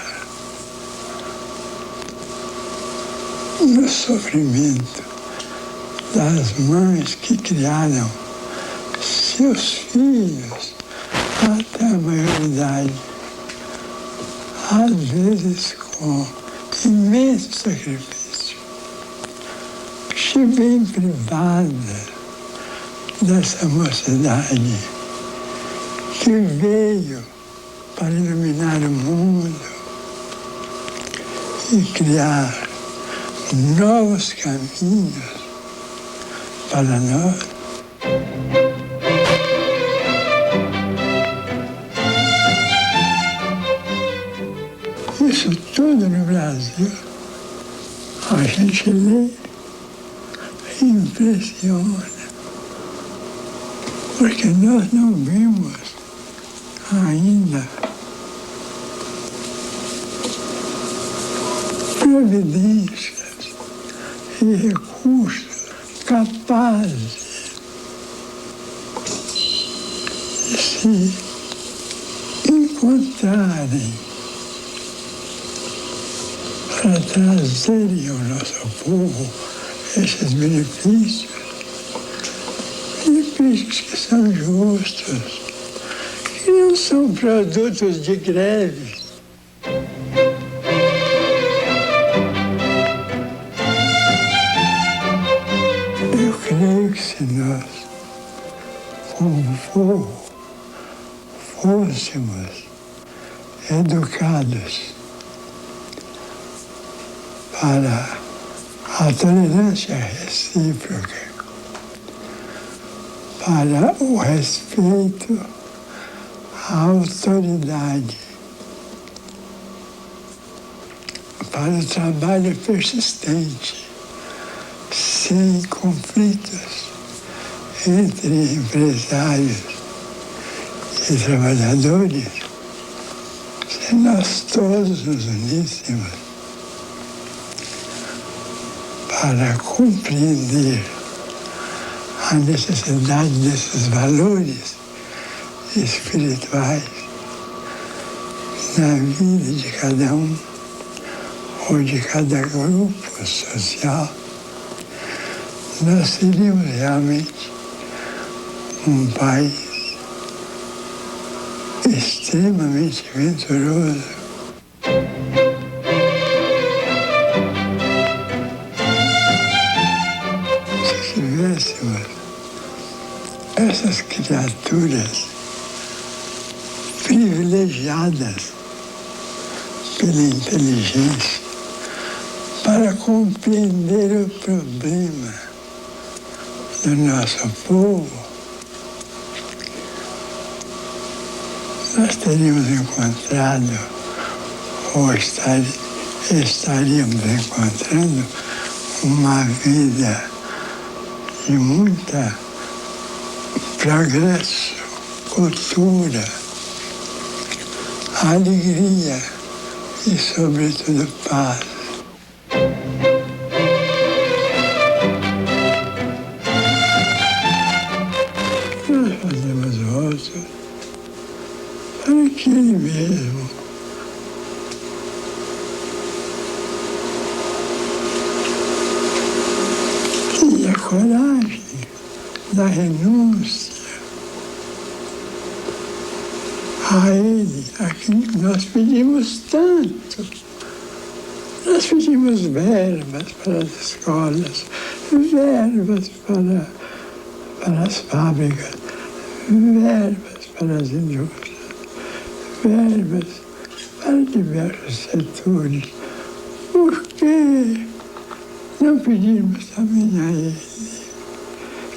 no sofrimento das mães que criaram seus filhos até a maioridade, às vezes com imenso sacrifício, se bem privada dessa mocidade que veio para iluminar o mundo e criar novos caminhos para nós. Isso tudo no Brasil, a gente lê e impressiona, porque nós não vimos ainda providências e recursos capazes de se encontrarem para trazerem ao nosso povo esses benefícios que são justos, que não são produtos de greve. Eu creio que se nós, como povo, fôssemos educados para a tolerância recíproca, para o respeito à autoridade, para o trabalho persistente, sem conflitos entre empresários e trabalhadores, se nós todos nos uníssemos para compreender a necessidade desses valores espirituais na vida de cada um ou de cada grupo social, nós seríamos realmente um país extremamente venturoso. Se tivéssemos essas criaturas privilegiadas pela inteligência para compreender o problema do nosso povo, nós teríamos encontrado, ou estaríamos encontrando, uma vida de muita progresso, cultura, alegria e, sobretudo, paz. coragem, da renúncia a Ele, a quem nós pedimos tanto. Nós pedimos verbas para as escolas, verbas para as fábricas, verbas para as indústrias, verbas para diversos setores. Por que não pedimos também a Ele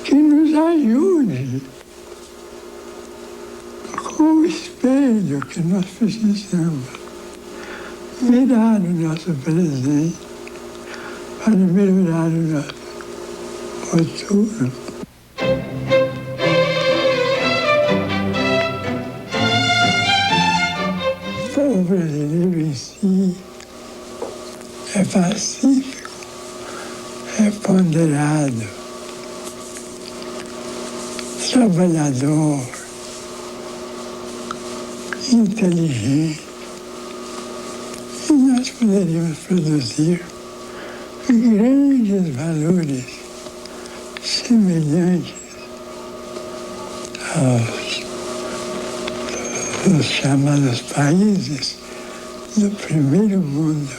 que nos ajude com o espelho que nós precisamos mirar o nosso presente para melhorar o nosso futuro? O povo brasileiro em si é pacífico, é ponderado, trabalhador, inteligente. E nós poderíamos produzir grandes valores semelhantes aos chamados países do primeiro mundo.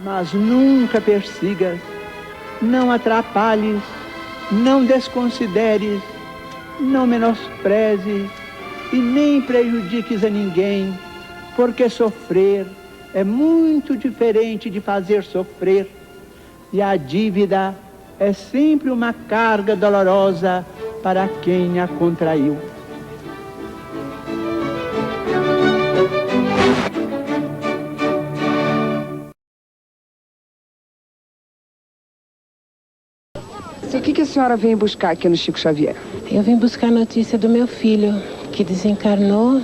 Mas nunca persigas, não atrapalhes, não desconsideres, não menosprezes e nem prejudiques a ninguém, porque sofrer é muito diferente de fazer sofrer, e a dívida é sempre uma carga dolorosa para quem a contraiu. O que a senhora vem buscar aqui no Chico Xavier? Eu vim buscar a notícia do meu filho, que desencarnou,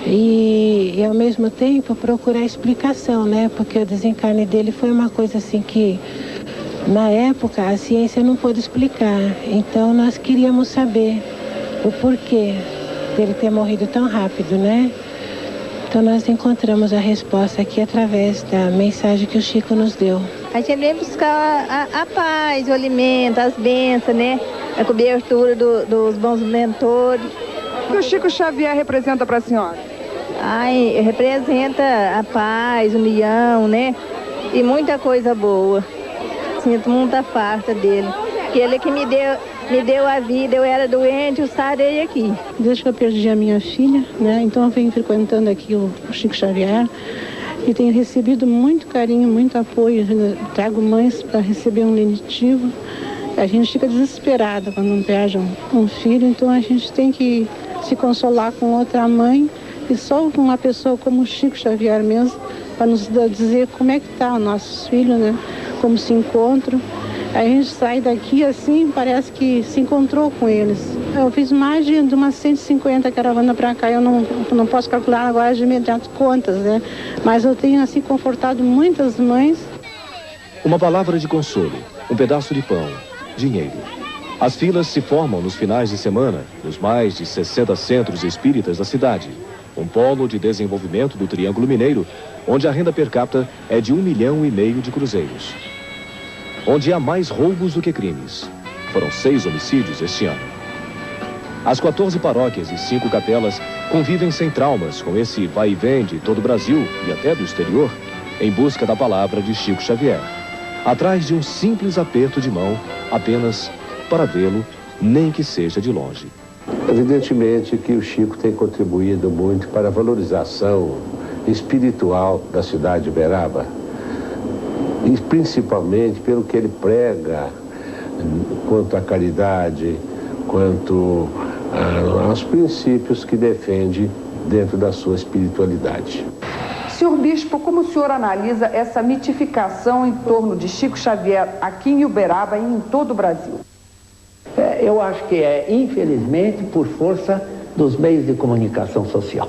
e ao mesmo tempo procurar explicação, né? Porque o desencarne dele foi uma coisa assim que, na época, a ciência não pôde explicar. Então nós queríamos saber o porquê dele ter morrido tão rápido, né? Então nós encontramos a resposta aqui através da mensagem que o Chico nos deu. A gente vem buscar a paz, o alimento, as bênçãos, né? A cobertura dos bons mentores. O que o Chico Xavier representa para a senhora? Ai, representa a paz, união, né? E muita coisa boa. Sinto muita falta dele. Que ele que me deu a vida, eu era doente, eu sarei aqui. Desde que eu perdi a minha filha, né? Então eu venho frequentando aqui o Chico Xavier. E tenho recebido muito carinho, muito apoio. Trago mães para receber um lenitivo. A gente fica desesperada quando não perde um filho, então a gente tem que se consolar com outra mãe e só uma pessoa como o Chico Xavier mesmo, para nos dizer como é que está os nossos filhos, né? Como se encontram. A gente sai daqui assim, parece que se encontrou com eles. Eu fiz mais de umas 150 caravanas para cá, eu não posso calcular agora de imediato contas, né? Mas eu tenho assim confortado muitas mães. Uma palavra de consolo, um pedaço de pão, dinheiro. As filas se formam nos finais de semana, nos mais de 60 centros espíritas da cidade. Um polo de desenvolvimento do Triângulo Mineiro, onde a renda per capita é de 1,5 milhão de cruzeiros. Onde há mais roubos do que crimes. Foram 6 homicídios este ano. As 14 paróquias e 5 capelas convivem sem traumas com esse vai e vem de todo o Brasil e até do exterior, em busca da palavra de Chico Xavier. Atrás de um simples aperto de mão, apenas para vê-lo, nem que seja de longe. Evidentemente que o Chico tem contribuído muito para a valorização espiritual da cidade de Uberaba, e principalmente pelo que ele prega quanto à caridade, quanto aos princípios que defende dentro da sua espiritualidade. Senhor Bispo, como o senhor analisa essa mitificação em torno de Chico Xavier aqui em Uberaba e em todo o Brasil? Eu acho que é, infelizmente, por força dos meios de comunicação social.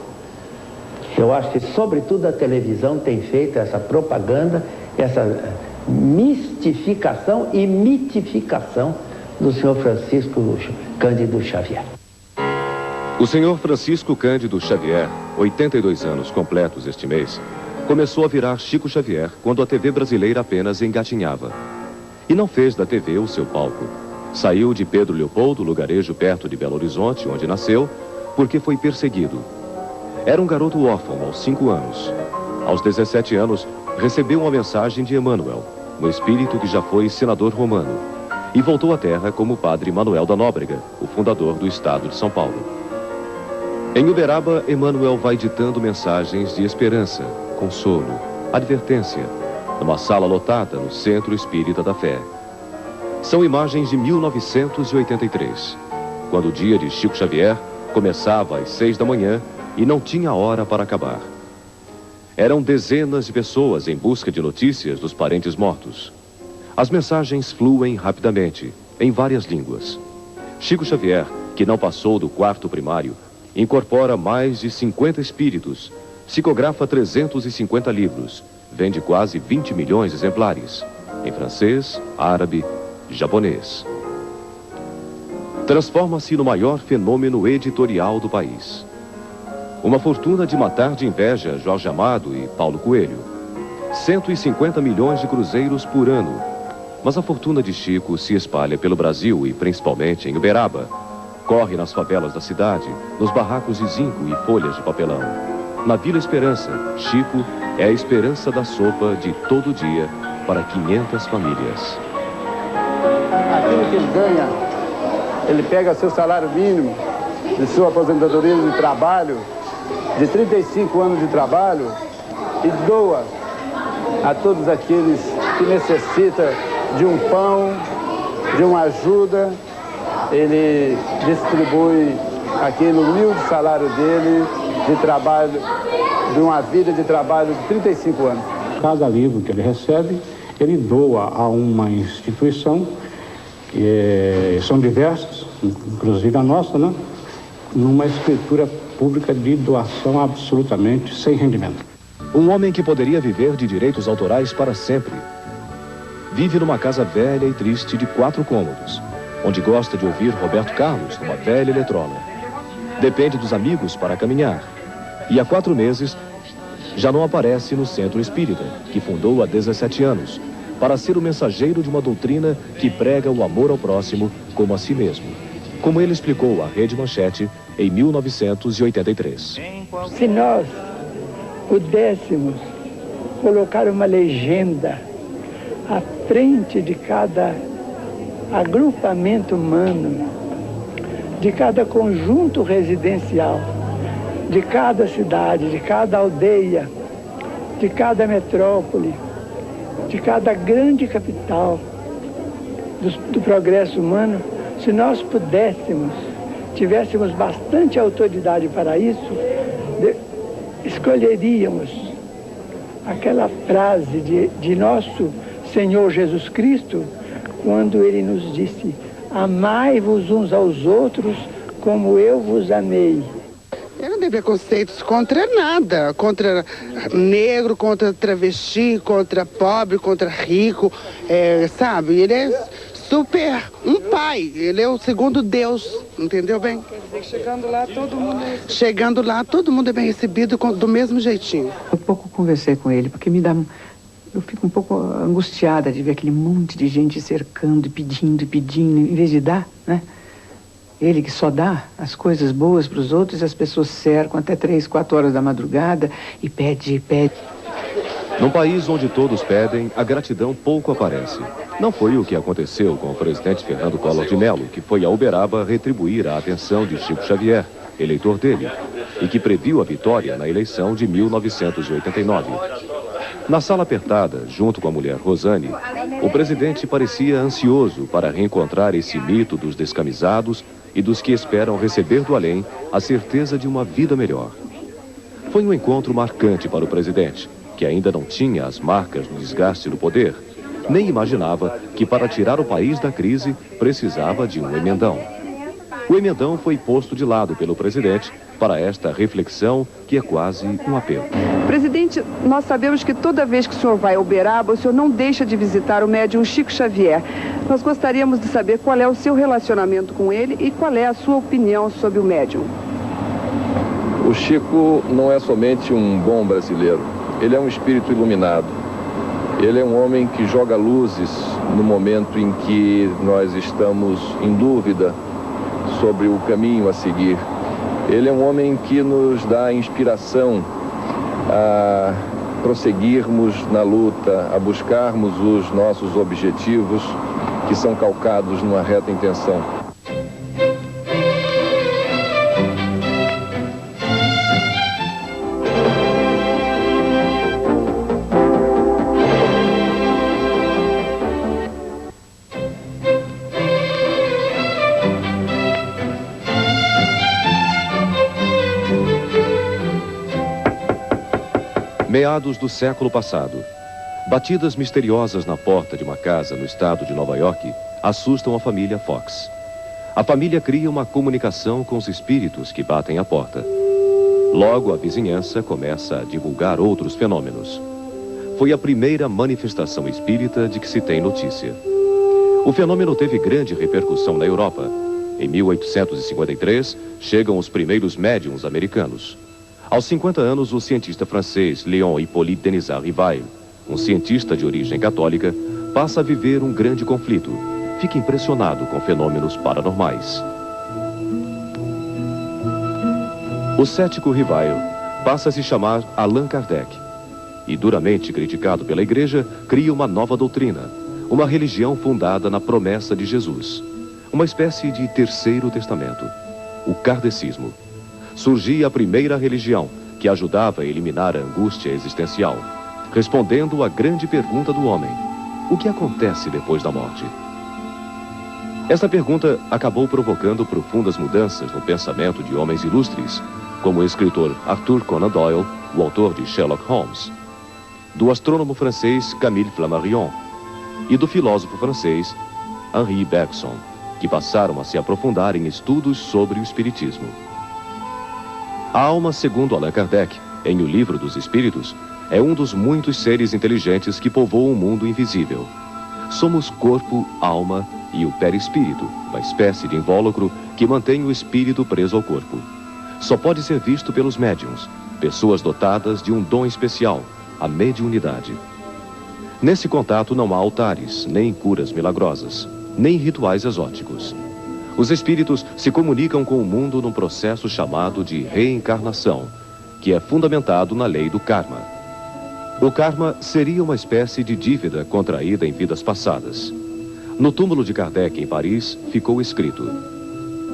Eu acho que, sobretudo, a televisão tem feito essa propaganda, essa mistificação e mitificação do senhor Francisco Cândido Xavier. O senhor Francisco Cândido Xavier, 82 anos completos este mês, começou a virar Chico Xavier quando a TV brasileira apenas engatinhava. E não fez da TV o seu palco. Saiu de Pedro Leopoldo, lugarejo perto de Belo Horizonte, onde nasceu, porque foi perseguido. Era um garoto órfão aos 5 anos. Aos 17 anos, recebeu uma mensagem de Emmanuel, um espírito que já foi senador romano, e voltou à terra como padre Manuel da Nóbrega, o fundador do estado de São Paulo. Em Uberaba, Emmanuel vai ditando mensagens de esperança, consolo, advertência, numa sala lotada no Centro Espírita da Fé. São imagens de 1983, quando o dia de Chico Xavier começava às 6 da manhã e não tinha hora para acabar. Eram dezenas de pessoas em busca de notícias dos parentes mortos. As mensagens fluem rapidamente, em várias línguas. Chico Xavier, que não passou do 4º primário, incorpora mais de 50 espíritos, psicografa 350 livros, vende quase 20 milhões de exemplares, em francês, árabe, japonês. Transforma-se no maior fenômeno editorial do país. Uma fortuna de matar de inveja Jorge Amado e Paulo Coelho. 150 milhões de cruzeiros por ano. Mas a fortuna de Chico se espalha pelo Brasil e principalmente em Uberaba. Corre nas favelas da cidade, nos barracos de zinco e folhas de papelão. Na Vila Esperança, Chico é a esperança da sopa de todo dia para 500 famílias. Aquilo que ele ganha, ele pega seu salário mínimo de sua aposentadoria de trabalho, de 35 anos de trabalho, e doa a todos aqueles que necessitam de um pão, de uma ajuda. Ele distribui aquele humilde salário dele de trabalho, de uma vida de trabalho de 35 anos. Cada livro que ele recebe, ele doa a uma instituição, que são diversas, inclusive a nossa, né? Numa escritura pública de doação absolutamente sem rendimento. Um homem que poderia viver de direitos autorais para sempre. Vive numa casa velha e triste de 4 cômodos, onde gosta de ouvir Roberto Carlos numa velha eletrola. Depende dos amigos para caminhar. E há 4 meses já não aparece no Centro Espírita, que fundou há 17 anos, para ser o mensageiro de uma doutrina que prega o amor ao próximo como a si mesmo, como ele explicou à Rede Manchete em 1983. Se nós pudéssemos colocar uma legenda à frente de cada agrupamento humano, de cada conjunto residencial, de cada cidade, de cada aldeia, de cada metrópole, de cada grande capital do progresso humano, se nós pudéssemos, tivéssemos bastante autoridade para isso, escolheríamos aquela frase de nosso Senhor Jesus Cristo, quando ele nos disse: amai-vos uns aos outros como eu vos amei. Eu não tenho preconceitos contra nada, contra negro, contra travesti, contra pobre, contra rico, sabe? Ele é super um pai, ele é o segundo Deus, entendeu bem? Quer dizer que chegando lá todo mundo é recebido. Chegando lá todo mundo é bem recebido do mesmo jeitinho. Eu pouco conversei com ele, porque eu fico um pouco angustiada de ver aquele monte de gente cercando e pedindo, em vez de dar, né? Ele que só dá as coisas boas para os outros, e as pessoas cercam até 3, 4 horas da madrugada e pede. Num país onde todos pedem, a gratidão pouco aparece. Não foi o que aconteceu com o presidente Fernando Collor de Mello, que foi a Uberaba retribuir a atenção de Chico Xavier, eleitor dele, e que previu a vitória na eleição de 1989. Na sala apertada, junto com a mulher Rosane, o presidente parecia ansioso para reencontrar esse mito dos descamisados e dos que esperam receber do além a certeza de uma vida melhor. Foi um encontro marcante para o presidente, que ainda não tinha as marcas do desgaste do poder, nem imaginava que para tirar o país da crise precisava de um emendão. O emendão foi posto de lado pelo presidente para esta reflexão que é quase um apelo. Presidente, nós sabemos que toda vez que o senhor vai a Uberaba, o senhor não deixa de visitar o médium Chico Xavier. Nós gostaríamos de saber qual é o seu relacionamento com ele e qual é a sua opinião sobre o médium. O Chico não é somente um bom brasileiro, ele é um espírito iluminado. Ele é um homem que joga luzes no momento em que nós estamos em dúvida sobre o caminho a seguir. Ele é um homem que nos dá inspiração a prosseguirmos na luta, a buscarmos os nossos objetivos que são calcados numa reta intenção. Meados do século passado, batidas misteriosas na porta de uma casa no estado de Nova York assustam a família Fox. A família cria uma comunicação com os espíritos que batem à porta. Logo, a vizinhança começa a divulgar outros fenômenos. Foi a primeira manifestação espírita de que se tem notícia. O fenômeno teve grande repercussão na Europa. Em 1853, chegam os primeiros médiums americanos. Aos 50 anos, o cientista francês Léon Hippolyte Denisard Rivail, um cientista de origem católica, passa a viver um grande conflito. Fica impressionado com fenômenos paranormais. O cético Rivail passa a se chamar Allan Kardec e, duramente criticado pela igreja, cria uma nova doutrina, uma religião fundada na promessa de Jesus, uma espécie de terceiro testamento, o kardecismo. Surgia a primeira religião que ajudava a eliminar a angústia existencial, respondendo à grande pergunta do homem: o que acontece depois da morte? Esta pergunta acabou provocando profundas mudanças no pensamento de homens ilustres, como o escritor Arthur Conan Doyle, o autor de Sherlock Holmes, do astrônomo francês Camille Flammarion e do filósofo francês Henri Bergson, que passaram a se aprofundar em estudos sobre o espiritismo. A alma, segundo Allan Kardec, em O Livro dos Espíritos, é um dos muitos seres inteligentes que povoam o mundo invisível. Somos corpo, alma e o perispírito, uma espécie de invólucro que mantém o espírito preso ao corpo. Só pode ser visto pelos médiuns, pessoas dotadas de um dom especial, a mediunidade. Nesse contato não há altares, nem curas milagrosas, nem rituais exóticos. Os espíritos se comunicam com o mundo num processo chamado de reencarnação, que é fundamentado na lei do karma. O karma seria uma espécie de dívida contraída em vidas passadas. No túmulo de Kardec, em Paris, ficou escrito: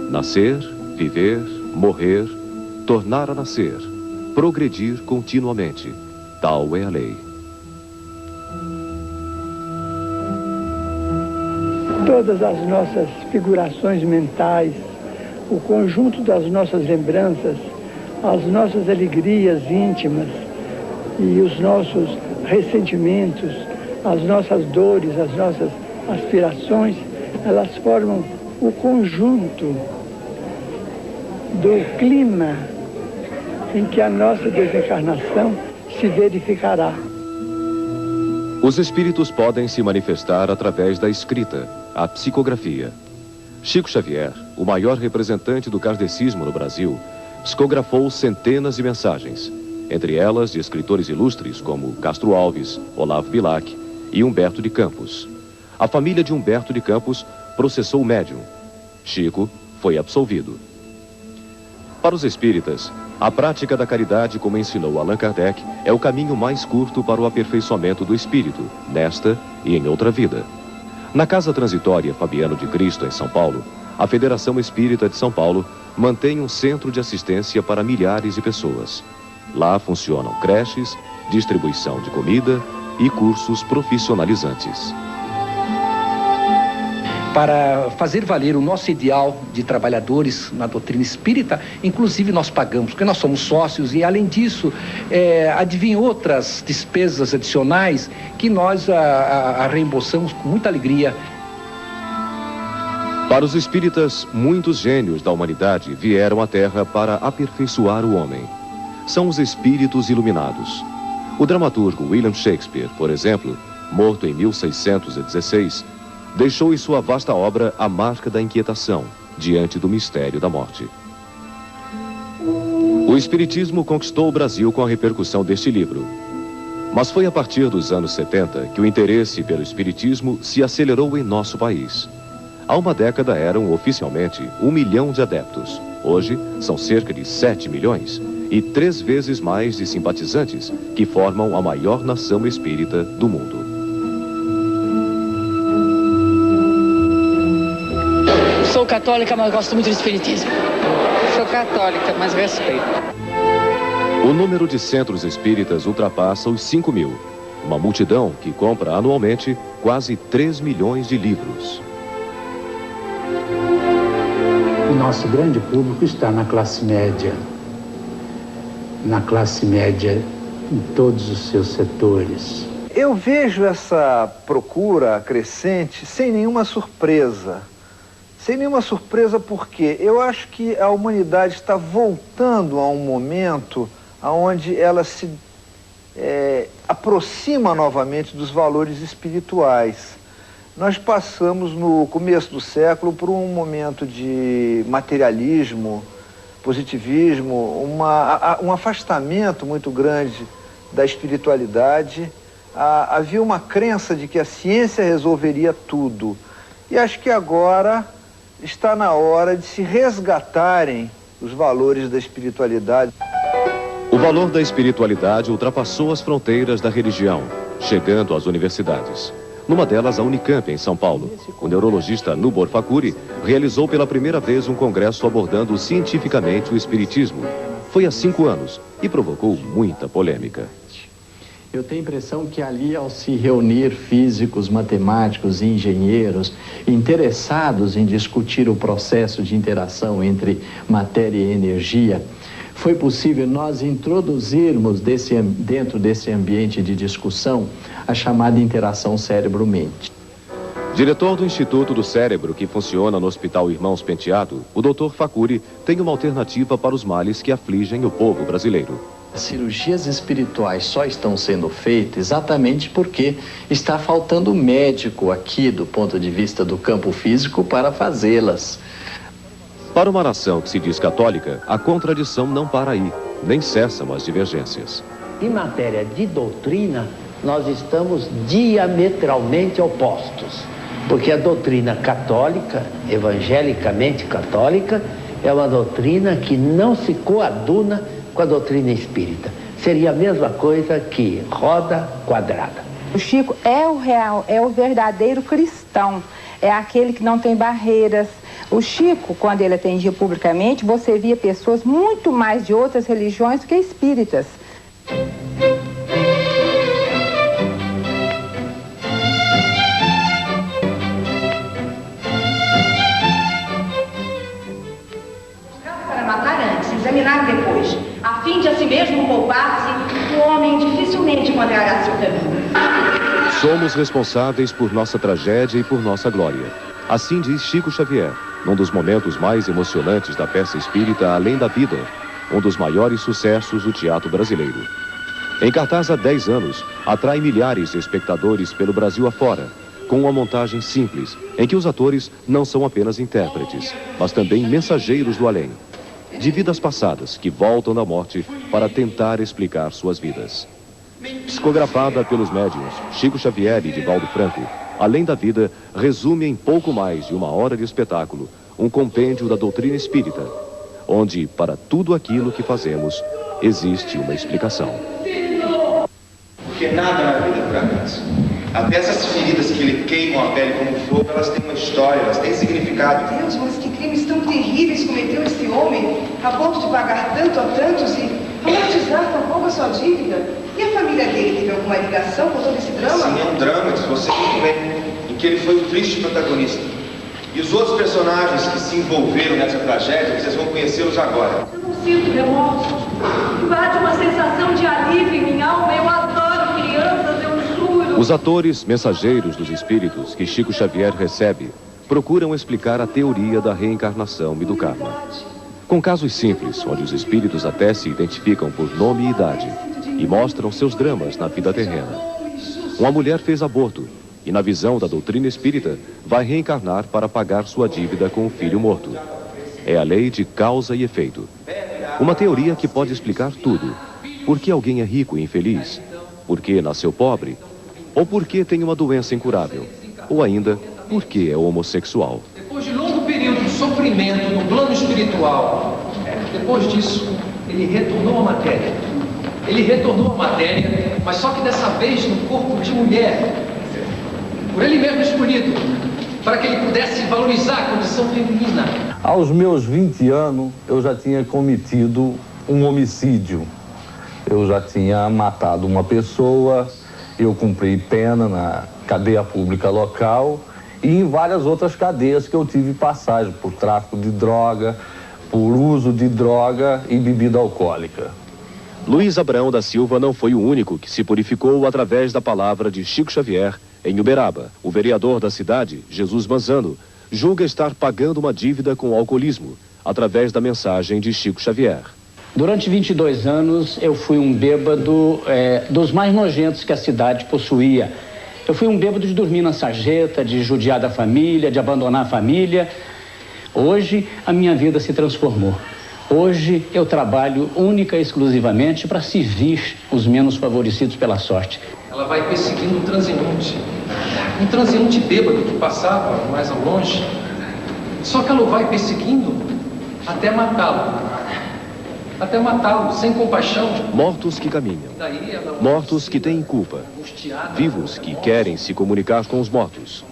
nascer, viver, morrer, tornar a nascer, progredir continuamente. Tal é a lei. Todas as nossas figurações mentais, o conjunto das nossas lembranças, as nossas alegrias íntimas e os nossos ressentimentos, as nossas dores, as nossas aspirações, elas formam o conjunto do clima em que a nossa desencarnação se verificará. Os espíritos podem se manifestar através da escrita, a psicografia. Chico Xavier, o maior representante do kardecismo no Brasil, psicografou centenas de mensagens, entre elas de escritores ilustres como Castro Alves, Olavo Bilac e Humberto de Campos. A família de Humberto de Campos processou o médium. Chico foi absolvido. Para os espíritas, a prática da caridade, como ensinou Allan Kardec, é o caminho mais curto para o aperfeiçoamento do espírito, nesta e em outra vida. Na Casa Transitória Fabiano de Cristo, em São Paulo, a Federação Espírita de São Paulo mantém um centro de assistência para milhares de pessoas. Lá funcionam creches, distribuição de comida e cursos profissionalizantes. Para fazer valer o nosso ideal de trabalhadores na doutrina espírita, inclusive nós pagamos, porque nós somos sócios e, além disso, advêm outras despesas adicionais que nós reembolsamos com muita alegria. Para os espíritas, muitos gênios da humanidade vieram à Terra para aperfeiçoar o homem. São os espíritos iluminados. O dramaturgo William Shakespeare, por exemplo, morto em 1616, deixou em sua vasta obra a marca da inquietação diante do mistério da morte. O Espiritismo conquistou o Brasil com a repercussão deste livro. Mas foi a partir dos anos 70 que o interesse pelo espiritismo se acelerou em nosso país. Há uma década eram oficialmente 1 milhão de adeptos. Hoje são cerca de 7 milhões e 3 vezes mais de simpatizantes, que formam a maior nação espírita do mundo. Sou católica, mas gosto muito do espiritismo. Sou católica, mas respeito. O número de centros espíritas ultrapassa os 5 mil. Uma multidão que compra anualmente quase 3 milhões de livros. O nosso grande público está na classe média. Na classe média em todos os seus setores. Eu vejo essa procura crescente sem nenhuma surpresa. Sem nenhuma surpresa porque eu acho que a humanidade está voltando a um momento onde ela se aproxima novamente dos valores espirituais. Nós passamos no começo do século por um momento de materialismo, positivismo, um afastamento muito grande da espiritualidade. Havia uma crença de que a ciência resolveria tudo. E acho que agora está na hora de se resgatarem os valores da espiritualidade. O valor da espiritualidade ultrapassou as fronteiras da religião, chegando às universidades. Numa delas, a Unicamp, em São Paulo. O neurologista Nubor Fakuri realizou pela primeira vez um congresso abordando cientificamente o espiritismo. Foi há 5 anos e provocou muita polêmica. Eu tenho a impressão que ali, ao se reunir físicos, matemáticos e engenheiros interessados em discutir o processo de interação entre matéria e energia, foi possível nós introduzirmos dentro desse ambiente de discussão a chamada interação cérebro-mente. Diretor do Instituto do Cérebro, que funciona no Hospital Irmãos Penteado, o Dr. Fakuri tem uma alternativa para os males que afligem o povo brasileiro. As cirurgias espirituais só estão sendo feitas exatamente porque está faltando médico aqui, do ponto de vista do campo físico, para fazê-las. Para uma nação que se diz católica, a contradição não para aí, nem cessam as divergências. Em matéria de doutrina, nós estamos diametralmente opostos, porque a doutrina católica, evangelicamente católica, é uma doutrina que não se coaduna com a doutrina espírita. Seria a mesma coisa que roda quadrada. O Chico é o real, é o verdadeiro cristão, é aquele que não tem barreiras. O Chico, quando ele atendia publicamente, você via pessoas muito mais de outras religiões do que espíritas. Para matar antes, examinar depois, a fim de a si mesmo poupar-se, o homem dificilmente encontrará seu caminho. Somos responsáveis por nossa tragédia e por nossa glória. Assim diz Chico Xavier, num dos momentos mais emocionantes da peça espírita Além da Vida, um dos maiores sucessos do teatro brasileiro. Em cartaz há 10 anos, atrai milhares de espectadores pelo Brasil afora, com uma montagem simples, em que os atores não são apenas intérpretes, mas também mensageiros do além, de vidas passadas que voltam da morte para tentar explicar suas vidas. Psicografada pelos médiuns Chico Xavier e Divaldo Franco, Além da Vida resume em pouco mais de 1 hora de espetáculo um compêndio da doutrina espírita, onde, para tudo aquilo que fazemos, existe uma explicação. Porque nada na vida é por acaso. Até essas feridas que lhe queimam a pele como fogo, elas têm uma história, elas têm significado. Deus, mas que crimes tão terríveis cometeu este homem, a ponto de pagar tanto a tantos e amortizar tão pouco a sua dívida? E a família dele teve alguma ligação com todo esse drama? Sim, é um drama, diz você muito bem, em que ele foi o triste protagonista. E os outros personagens que se envolveram nessa tragédia, vocês vão conhecê-los agora. Eu não sinto remorso. Invade uma sensação de alívio em minha alma. Eu adoro crianças, eu juro. Os atores mensageiros dos espíritos que Chico Xavier recebe procuram explicar a teoria da reencarnação e do karma. Com casos simples, onde os espíritos até se identificam por nome e idade e mostram seus dramas na vida terrena. Uma mulher fez aborto e, na visão da doutrina espírita, vai reencarnar para pagar sua dívida com o filho morto. É a lei de causa e efeito. Uma teoria que pode explicar tudo. Por que alguém é rico e infeliz? porque nasceu pobre, ou porque tem uma doença incurável, ou ainda porque é homossexual. Depois de longo período de sofrimento no plano espiritual, depois disso, ele retornou à matéria. Ele retornou à matéria, mas só que dessa vez no corpo de mulher, por ele mesmo escolhido, para que ele pudesse valorizar a condição feminina. Aos meus 20 anos, eu já tinha cometido um homicídio. Eu já tinha matado uma pessoa, eu cumpri pena na cadeia pública local e em várias outras cadeias que eu tive passagem por tráfico de droga, por uso de droga e bebida alcoólica. Luiz Abraão da Silva não foi o único que se purificou através da palavra de Chico Xavier em Uberaba. O vereador da cidade, Jesus Manzano, julga estar pagando uma dívida com o alcoolismo através da mensagem de Chico Xavier. Durante 22 anos, eu fui um bêbado dos mais nojentos que a cidade possuía. Eu fui um bêbado de dormir na sarjeta, de judiar da família, de abandonar a família. Hoje, a minha vida se transformou. Hoje, eu trabalho única e exclusivamente para servir os menos favorecidos pela sorte. Ela vai perseguindo um transeunte bêbado que passava mais ao longe. Só que ela o vai perseguindo até matá-lo. Até matá-lo, sem compaixão. Mortos que caminham, mortos que têm culpa, vivos que querem se comunicar com os mortos.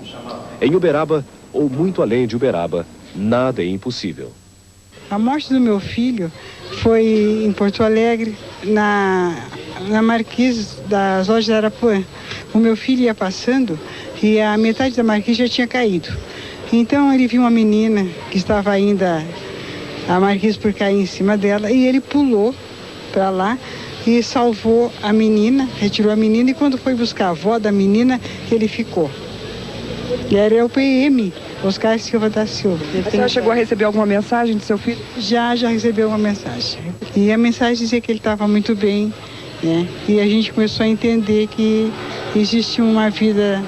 Em Uberaba, ou muito além de Uberaba, nada é impossível. A morte do meu filho foi em Porto Alegre, na Marquise das Lojas de Arapuã. O meu filho ia passando e a metade da marquise já tinha caído. Então ele viu uma menina que estava ainda a marquise por cair em cima dela e ele pulou para lá e salvou a menina, retirou a menina e quando foi buscar a avó da menina, ele ficou. E era o PM, Oscar Silva da Silva. A senhora chegou a receber alguma mensagem do seu filho? Já recebeu uma mensagem. E a mensagem dizia que ele estava muito bem, né? E a gente começou a entender que existe uma vida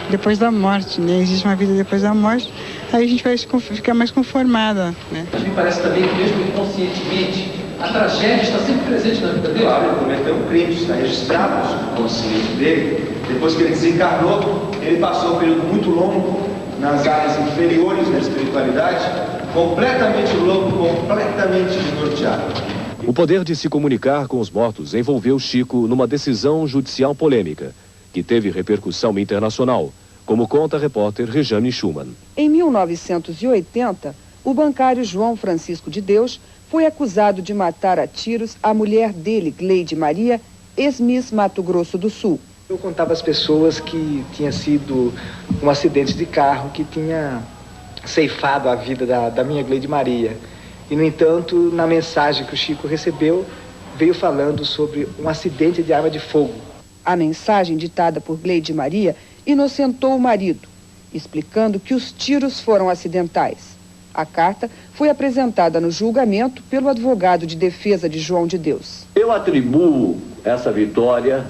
depois da morte, né? Existe uma vida depois da morte. Aí a gente vai ficar mais conformada, né? Me parece também que mesmo inconscientemente, a tragédia está sempre presente na vida dele. Claro, ele cometeu um crime, está registrado no consciente dele. Depois que ele desencarnou, ele passou um período muito longo nas áreas inferiores da espiritualidade, completamente louco, completamente desnorteado. O poder de se comunicar com os mortos envolveu Chico numa decisão judicial polêmica, que teve repercussão internacional, como conta a repórter Rejane Schumann. Em 1980, o bancário João Francisco de Deus foi acusado de matar a tiros a mulher dele, Gleide Maria, ex-miss Mato Grosso do Sul. Eu contava às pessoas que tinha sido um acidente de carro que tinha ceifado a vida da minha Gleide Maria. E, no entanto, na mensagem que o Chico recebeu, veio falando sobre um acidente de arma de fogo. A mensagem ditada por Gleide Maria inocentou o marido, explicando que os tiros foram acidentais. A carta foi apresentada no julgamento pelo advogado de defesa de João de Deus. Eu atribuo essa vitória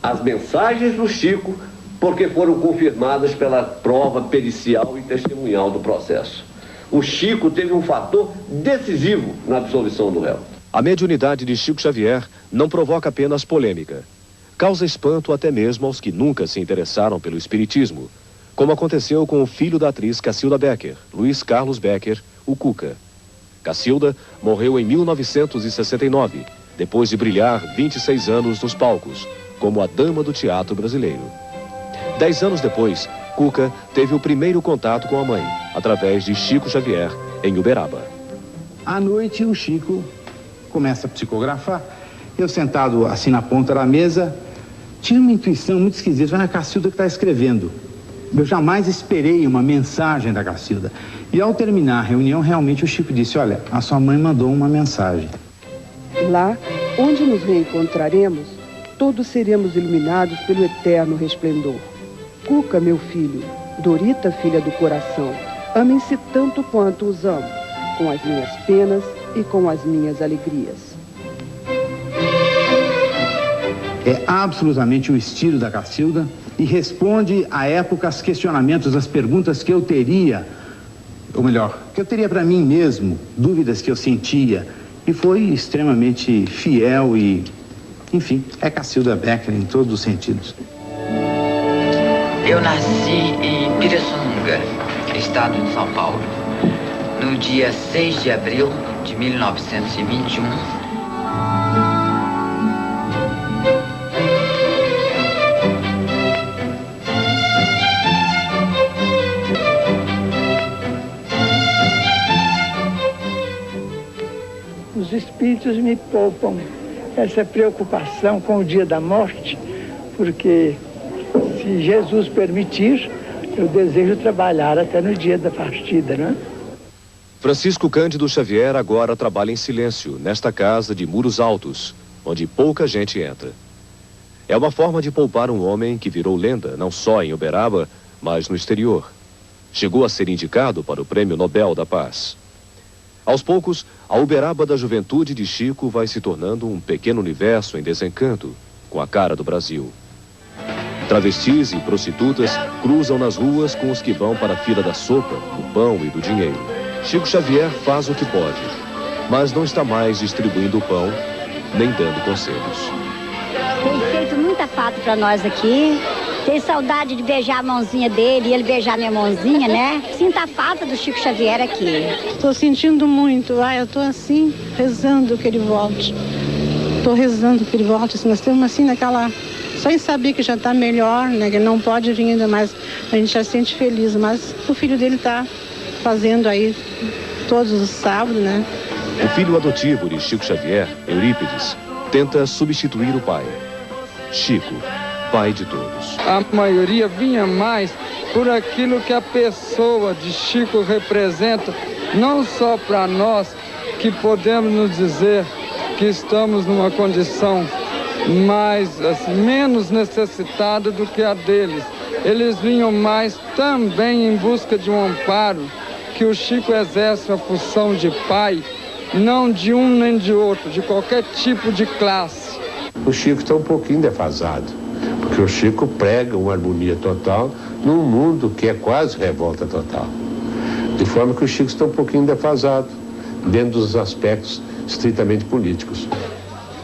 às mensagens do Chico, porque foram confirmadas pela prova pericial e testemunhal do processo. O Chico teve um fator decisivo na absolvição do réu. A mediunidade de Chico Xavier não provoca apenas polêmica. Causa espanto até mesmo aos que nunca se interessaram pelo espiritismo, como aconteceu com o filho da atriz Cacilda Becker, Luiz Carlos Becker, o Cuca. Cacilda morreu em 1969, depois de brilhar 26 anos nos palcos, como a dama do teatro brasileiro. 10 anos depois, Cuca teve o primeiro contato com a mãe, através de Chico Xavier, em Uberaba. À noite, o Chico começa a psicografar. Eu sentado assim na ponta da mesa, tive uma intuição muito esquisita. Foi a Cacilda que está escrevendo. Eu jamais esperei uma mensagem da Cacilda. E ao terminar a reunião, realmente o Chico disse: olha, a sua mãe mandou uma mensagem. Lá, onde nos reencontraremos, todos seremos iluminados pelo eterno resplendor. Cuca, meu filho, Dorita, filha do coração, amem-se tanto quanto os amo, com as minhas penas e com as minhas alegrias. É absolutamente o estilo da Cacilda e responde à época aos questionamentos, às perguntas que eu teria, ou melhor, que eu teria para mim mesmo, dúvidas que eu sentia, e foi extremamente fiel e Enfim, é Cacilda Becker em todos os sentidos. Eu nasci em Pirassununga, estado de São Paulo, no dia 6 de abril de 1921. Os espíritos me poupam essa preocupação com o dia da morte, porque se Jesus permitir, eu desejo trabalhar até no dia da partida, né? Francisco Cândido Xavier agora trabalha em silêncio nesta casa de muros altos, onde pouca gente entra. É uma forma de poupar um homem que virou lenda, não só em Uberaba, mas no exterior. Chegou a ser indicado para o Prêmio Nobel da Paz. Aos poucos, a Uberaba da juventude de Chico vai se tornando um pequeno universo em desencanto, com a cara do Brasil. Travestis e prostitutas cruzam nas ruas com os que vão para a fila da sopa, do pão e do dinheiro. Chico Xavier faz o que pode, mas não está mais distribuindo o pão, nem dando conselhos. Tem feito muita falta para nós aqui. Tenho saudade de beijar a mãozinha dele e ele beijar minha mãozinha, né? Sinto a falta do Chico Xavier aqui. Estou sentindo muito. Eu estou assim, rezando que ele volte. Estou rezando que ele volte. Assim, nós estamos assim naquela... Só em saber que já está melhor, né? Que não pode vir ainda mais. A gente já se sente feliz, mas o filho dele está fazendo aí todos os sábados, né? O filho adotivo de Chico Xavier, Eurípides, tenta substituir o pai. Chico, pai de todos. A maioria vinha mais por aquilo que a pessoa de Chico representa, não só para nós, que podemos nos dizer que estamos numa condição mais, assim, menos necessitada do que a deles. Eles vinham mais também em busca de um amparo, que o Chico exerce a função de pai, não de um nem de outro, de qualquer tipo de classe. O Chico está um pouquinho defasado, porque o Chico prega uma harmonia total num mundo que é quase revolta total. De forma que o Chico está um pouquinho defasado, dentro dos aspectos estritamente políticos.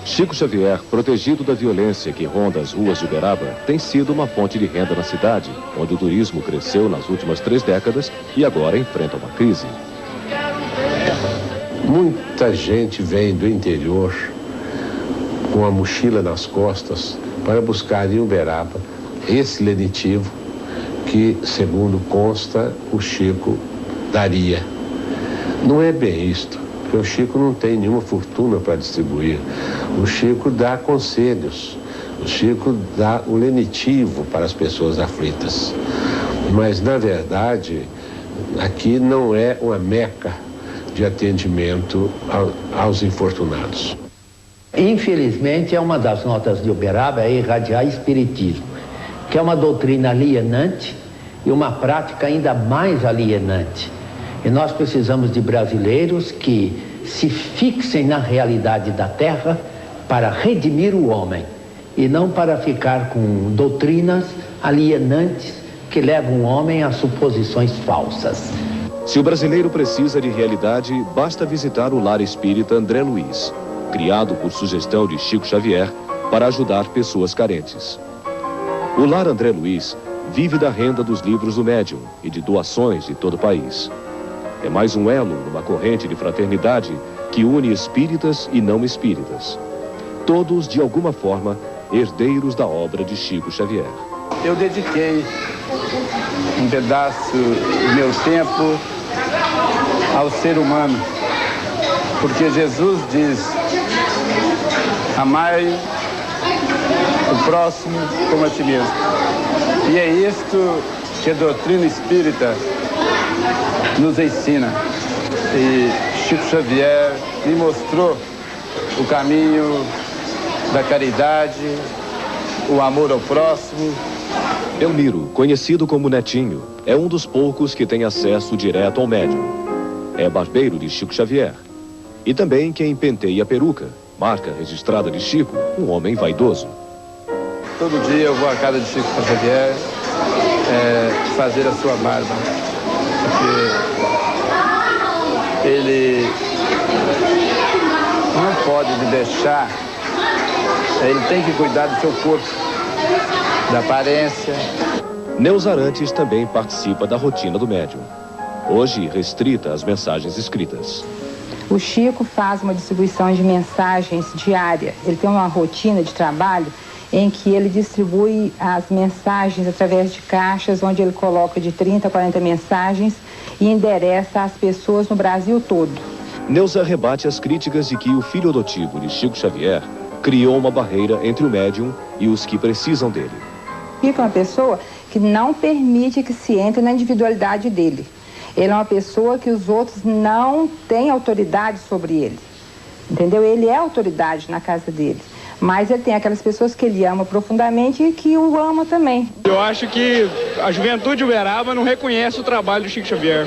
Chico Xavier, protegido da violência que ronda as ruas de Uberaba, tem sido uma fonte de renda na cidade, onde o turismo cresceu nas últimas 3 décadas e agora enfrenta uma crise. Muita gente vem do interior com a mochila nas costas para buscar em Uberaba esse lenitivo que, segundo consta, o Chico daria. Não é bem isto, porque o Chico não tem nenhuma fortuna para distribuir. O Chico dá conselhos, o Chico dá o lenitivo para as pessoas aflitas. Mas, na verdade, aqui não é uma meca de atendimento aos infortunados. Infelizmente, é uma das notas de Uberaba é irradiar espiritismo, que é uma doutrina alienante e uma prática ainda mais alienante. E nós precisamos de brasileiros que se fixem na realidade da terra para redimir o homem e não para ficar com doutrinas alienantes que levam o homem a suposições falsas. Se o brasileiro precisa de realidade, basta visitar o Lar Espírita André Luiz, criado por sugestão de Chico Xavier para ajudar pessoas carentes. O Lar André Luiz vive da renda dos livros do médium e de doações de todo o país. É mais um elo numa corrente de fraternidade que une espíritas e não espíritas. Todos, de alguma forma, herdeiros da obra de Chico Xavier. Eu dediquei um pedaço do meu tempo ao ser humano, porque Jesus diz: amai o próximo como a ti mesmo. E é isto que a doutrina espírita nos ensina. E Chico Xavier me mostrou o caminho da caridade, o amor ao próximo. Elmiro, conhecido como Netinho, é um dos poucos que tem acesso direto ao médium. É barbeiro de Chico Xavier. E também quem penteia a peruca, marca registrada de Chico, um homem vaidoso. Todo dia eu vou à casa de Chico Xavier fazer a sua barba, porque ele não pode me deixar Ele tem que cuidar do seu corpo, da aparência. Neuza Arantes também participa da rotina do médium, hoje restrita às mensagens escritas. O Chico faz uma distribuição de mensagens diária. Ele tem uma rotina de trabalho em que ele distribui as mensagens através de caixas, onde ele coloca de 30 a 40 mensagens e endereça às pessoas no Brasil todo. Neuza rebate as críticas de que o filho adotivo de Chico Xavier criou uma barreira entre o médium e os que precisam dele. Chico é uma pessoa que não permite que se entre na individualidade dele. Ele é uma pessoa que os outros não têm autoridade sobre ele, entendeu? Ele é autoridade na casa dele, mas ele tem aquelas pessoas que ele ama profundamente e que o ama também. Eu acho que a juventude uberaba não reconhece o trabalho do Chico Xavier,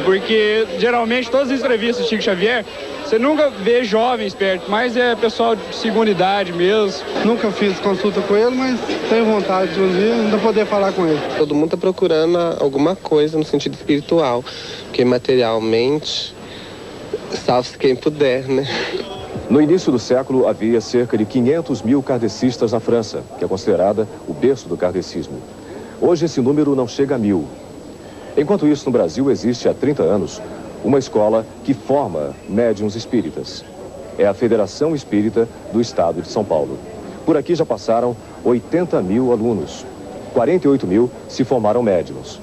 porque geralmente todas as entrevistas do Chico Xavier, você nunca vê jovens perto, mas é pessoal de segunda idade mesmo. Nunca fiz consulta com ele, mas tenho vontade de um dia ainda poder falar com ele. Todo mundo está procurando alguma coisa no sentido espiritual, porque materialmente, salve-se quem puder, né? No início do século, havia cerca de 500 mil kardecistas na França, que é considerada o berço do kardecismo. Hoje esse número não chega a 1000. Enquanto isso, no Brasil existe há 30 anos uma escola que forma médiuns espíritas. É a Federação Espírita do Estado de São Paulo. Por aqui já passaram 80 mil alunos. 48 mil se formaram médiuns.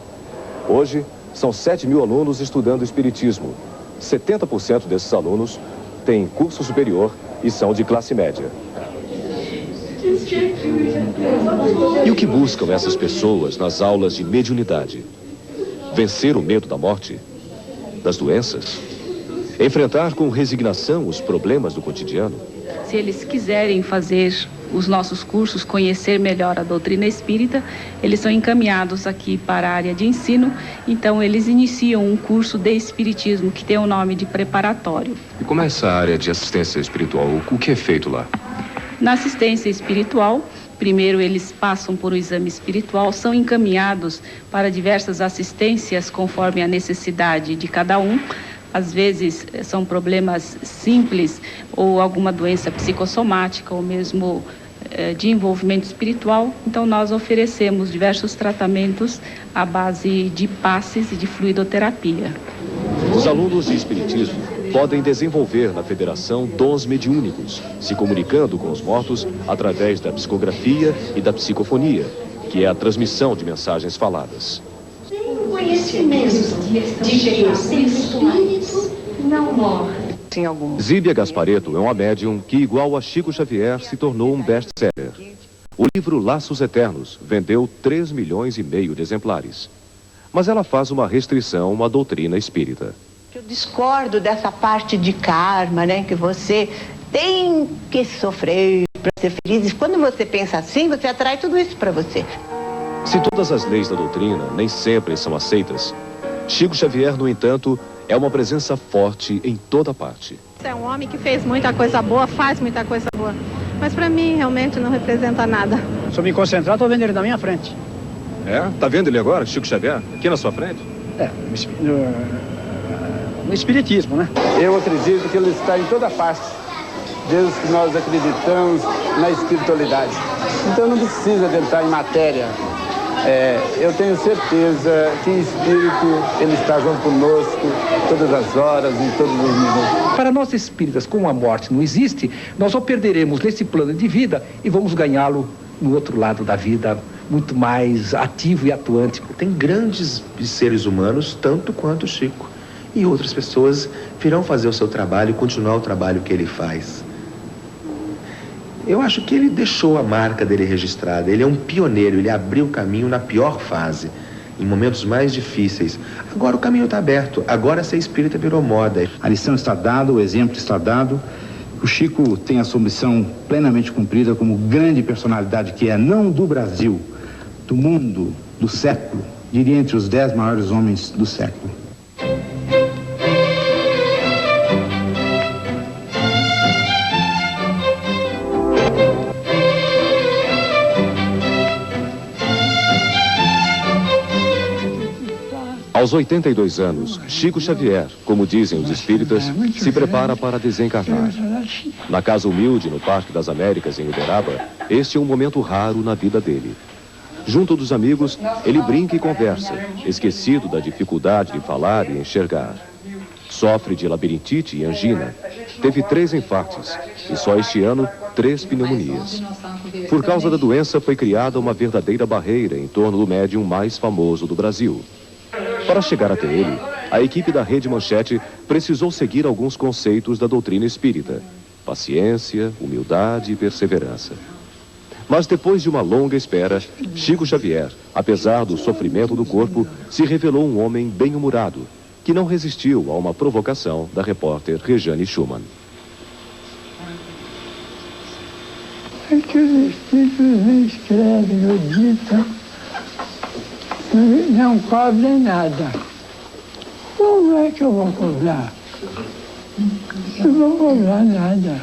Hoje, são 7 mil alunos estudando espiritismo. 70% desses alunos têm curso superior e são de classe média. E o que buscam essas pessoas nas aulas de mediunidade? Vencer o medo da morte? Das doenças? Enfrentar com resignação os problemas do cotidiano? Se eles quiserem fazer os nossos cursos, conhecer melhor a doutrina espírita, eles são encaminhados aqui para a área de ensino, então eles iniciam um curso de espiritismo que tem o nome de preparatório. E como é essa área de assistência espiritual? O que é feito lá? Na assistência espiritual, primeiro eles passam por um exame espiritual, são encaminhados para diversas assistências conforme a necessidade de cada um. Às vezes são problemas simples ou alguma doença psicossomática ou mesmo de envolvimento espiritual. Então nós oferecemos diversos tratamentos à base de passes e de fluidoterapia. Os alunos de espiritismo podem desenvolver na federação dons mediúnicos, se comunicando com os mortos através da psicografia e da psicofonia, que é a transmissão de mensagens faladas. Conhecimento de que o espírito não morre. Zíbia Gasparetto é uma médium que, igual a Chico Xavier, se tornou um best-seller. O livro Laços Eternos vendeu 3,5 milhões de exemplares. Mas ela faz uma restrição à doutrina espírita. Eu discordo dessa parte de karma, né? Que você tem que sofrer para ser feliz. E quando você pensa assim, você atrai tudo isso para você. Se todas as leis da doutrina nem sempre são aceitas, Chico Xavier, no entanto, é uma presença forte em toda parte. É um homem que fez muita coisa boa, faz muita coisa boa. Mas para mim, realmente, não representa nada. Se eu me concentrar, estou vendo ele na minha frente. É? Tá vendo ele agora, Chico Xavier? Aqui na sua frente? É, no espiritismo, né? Eu acredito que ele está em toda parte, desde que nós acreditamos na espiritualidade. Então não precisa de entrar em matéria. Eu tenho certeza que em espírito ele está junto conosco todas as horas, em todos os minutos. Para nós espíritas, como a morte não existe, nós o perderemos nesse plano de vida e vamos ganhá-lo no outro lado da vida, muito mais ativo e atuante. Tem grandes seres humanos, tanto quanto o Chico. E outras pessoas virão fazer o seu trabalho e continuar o trabalho que ele faz. Eu acho que ele deixou a marca dele registrada. Ele é um pioneiro, ele abriu o caminho na pior fase, em momentos mais difíceis. Agora o caminho está aberto, agora ser espírita virou moda. A lição está dada, o exemplo está dado. O Chico tem a sua missão plenamente cumprida como grande personalidade que é, não do Brasil, do mundo, do século, diria entre os 10 maiores homens do século. Aos 82 anos, Chico Xavier, como dizem os espíritas, se prepara para desencarnar. Na casa humilde no Parque das Américas, em Uberaba, este é um momento raro na vida dele. Junto dos amigos, ele brinca e conversa, esquecido da dificuldade de falar e enxergar. Sofre de labirintite e angina. Teve 3 infartos e só este ano 3 pneumonias. Por causa da doença, foi criada uma verdadeira barreira em torno do médium mais famoso do Brasil. Para chegar até ele, a equipe da Rede Manchete precisou seguir alguns conceitos da doutrina espírita: paciência, humildade e perseverança. Mas depois de uma longa espera, Chico Xavier, apesar do sofrimento do corpo, se revelou um homem bem-humorado, que não resistiu a uma provocação da repórter Rejane Schumann. É que os espíritos não escrevem, não ditam, não cobrem nada. Como é que eu vou cobrar? Não vou cobrar nada.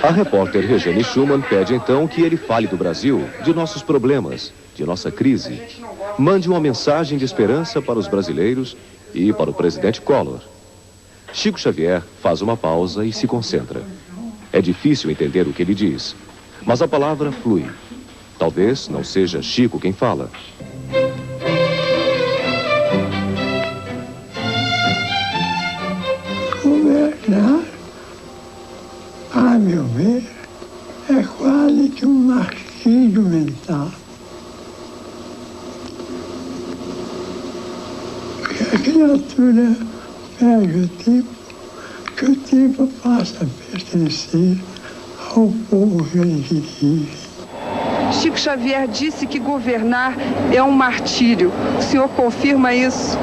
A repórter Rejane Schumann pede então que ele fale do Brasil, de nossos problemas, de nossa crise. Mande uma mensagem de esperança para os brasileiros e para o presidente Collor. Chico Xavier faz uma pausa e se concentra. É difícil entender o que ele diz, mas a palavra flui. Talvez não seja Chico quem fala. Governar, a meu ver, é quase que um martírio mental. Porque a criatura perde o tempo, que o tempo passa a pertencer ao povo que ele dirige. Chico Xavier disse que governar é um martírio. O senhor confirma isso?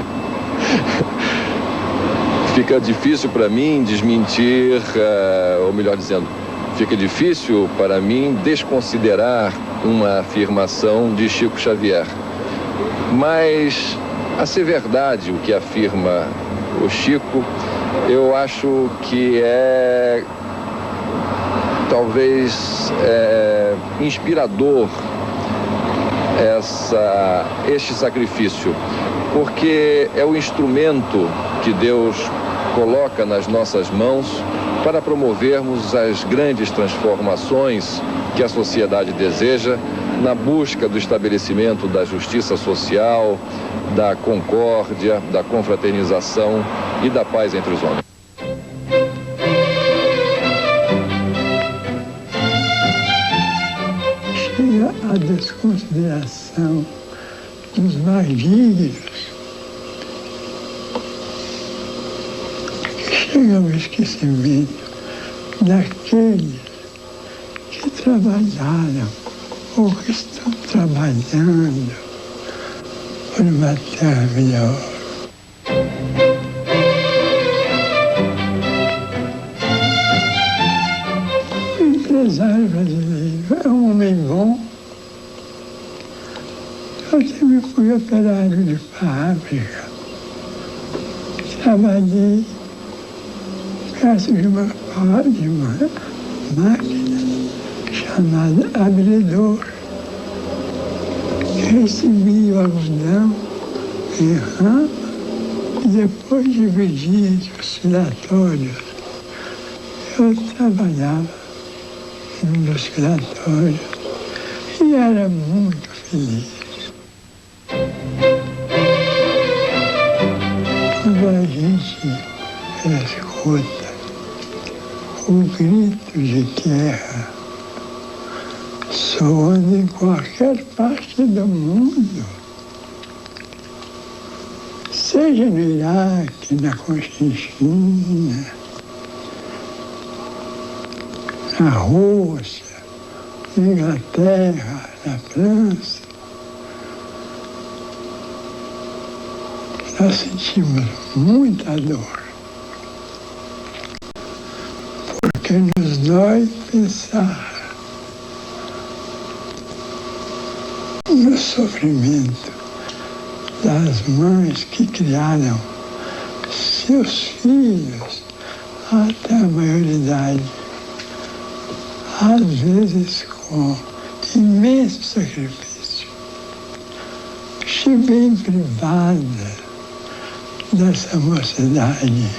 Fica difícil para mim desmentir, ou melhor dizendo, fica difícil para mim desconsiderar uma afirmação de Chico Xavier. Mas, a ser verdade o que afirma o Chico, eu acho que é talvez inspirador este sacrifício, porque é o instrumento que Deus coloca nas nossas mãos para promovermos as grandes transformações que a sociedade deseja na busca do estabelecimento da justiça social, da concórdia, da confraternização e da paz entre os homens. Chega a desconsideração dos mais dignos. Chega ao esquecimento daqueles que trabalharam ou que estão trabalhando por uma terra melhor. O empresário brasileiro é um homem bom. Eu sempre fui operário de fábrica. Trabalhei perto de uma máquina chamada abridor. Recebi o algodão em rama e depois dividia os filatórios. Eu trabalhava nos filatórios e era muito feliz. Quando a gente escuta o grito de guerra soando em qualquer parte do mundo, seja no Iraque, na Conchinchina, na Rússia, na Inglaterra, na França, nós sentimos muita dor, porque nos dói pensar no sofrimento das mães que criaram seus filhos até a maioridade, às vezes com imenso sacrifício. Que bem privada dessa mocidade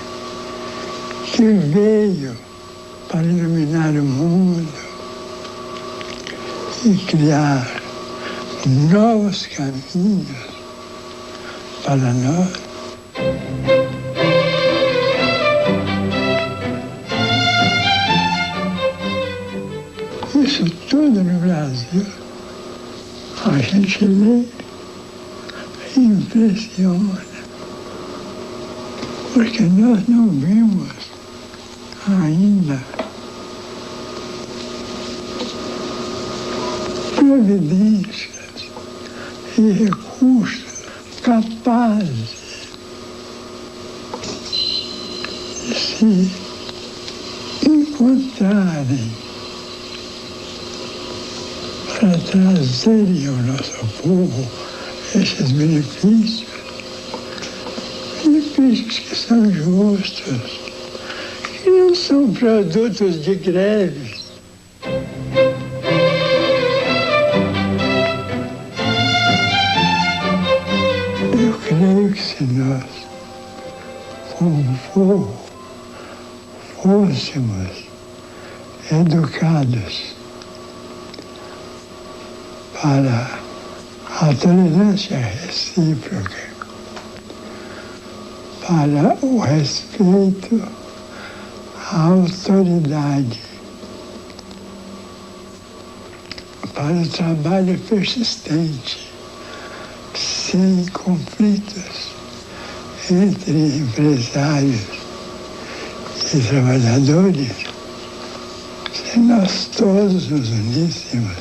que veio para iluminar o mundo e criar novos caminhos para nós. Isso tudo no Brasil, a gente lê e impressiona, porque nós não vimos ainda providências e recursos capazes de se encontrarem para trazerem ao nosso povo esses benefícios que são justos, que não são produtos de greve. Eu creio que se nós, como povo, fôssemos educados para a tolerância recíproca, para o respeito à autoridade, para o trabalho persistente, sem conflitos entre empresários e trabalhadores, se nós todos nos uníssemos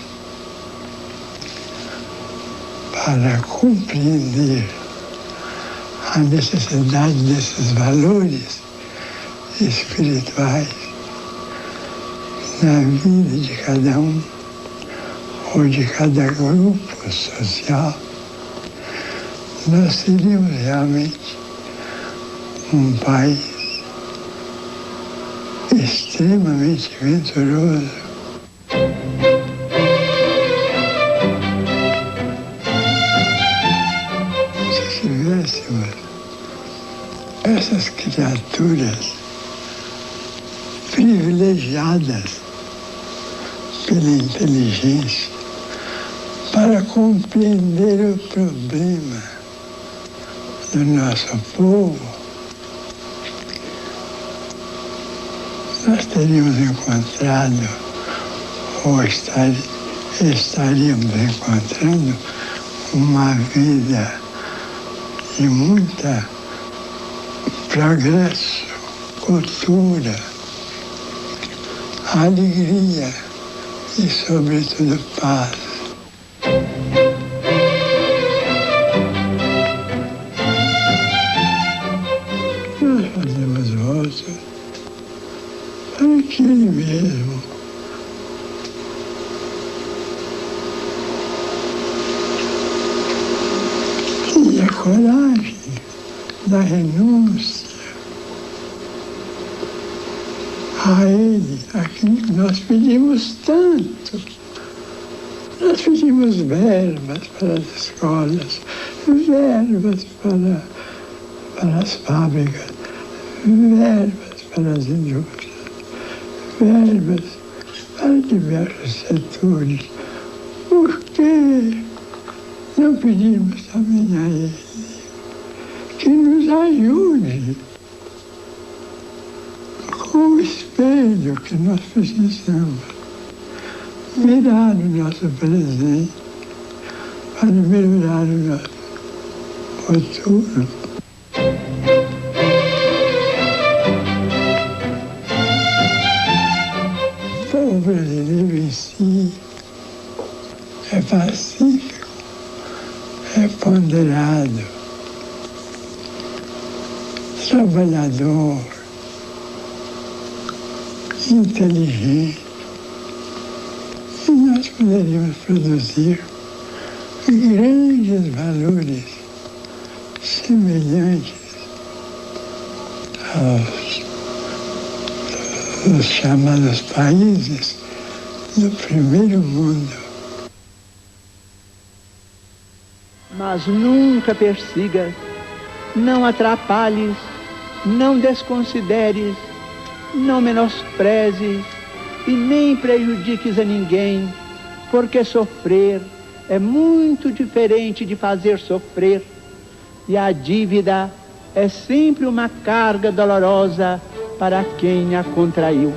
para compreender a necessidade desses valores espirituais na vida de cada um ou de cada grupo social, nós seríamos realmente um país extremamente venturoso. Se tivéssemos essas criaturas privilegiadas pela inteligência para compreender o problema do nosso povo, nós teríamos encontrado, ou estaríamos encontrando, uma vida de muita progresso, cultura, alegria e, sobretudo, paz. Nós fazemos votos para que Ele mesmo tenha coragem da renúncia a Ele, aquilo que nós pedimos tanto. Nós pedimos verbas para as escolas, verbas para as fábricas, verbas para as indústrias, verbas para diversos setores. Por que não pedimos também a Ele que nos ajude com o espelho que nós precisamos mirar o nosso presente para melhorar o nosso futuro? O povo brasileiro em si é pacífico, é ponderado, trabalhador, inteligente. E nós poderíamos produzir grandes valores semelhantes aos chamados países do primeiro mundo. Mas nunca persigas, não atrapalhes, não desconsideres, não menosprezes e nem prejudiques a ninguém, porque sofrer é muito diferente de fazer sofrer, e a dívida é sempre uma carga dolorosa para quem a contraiu.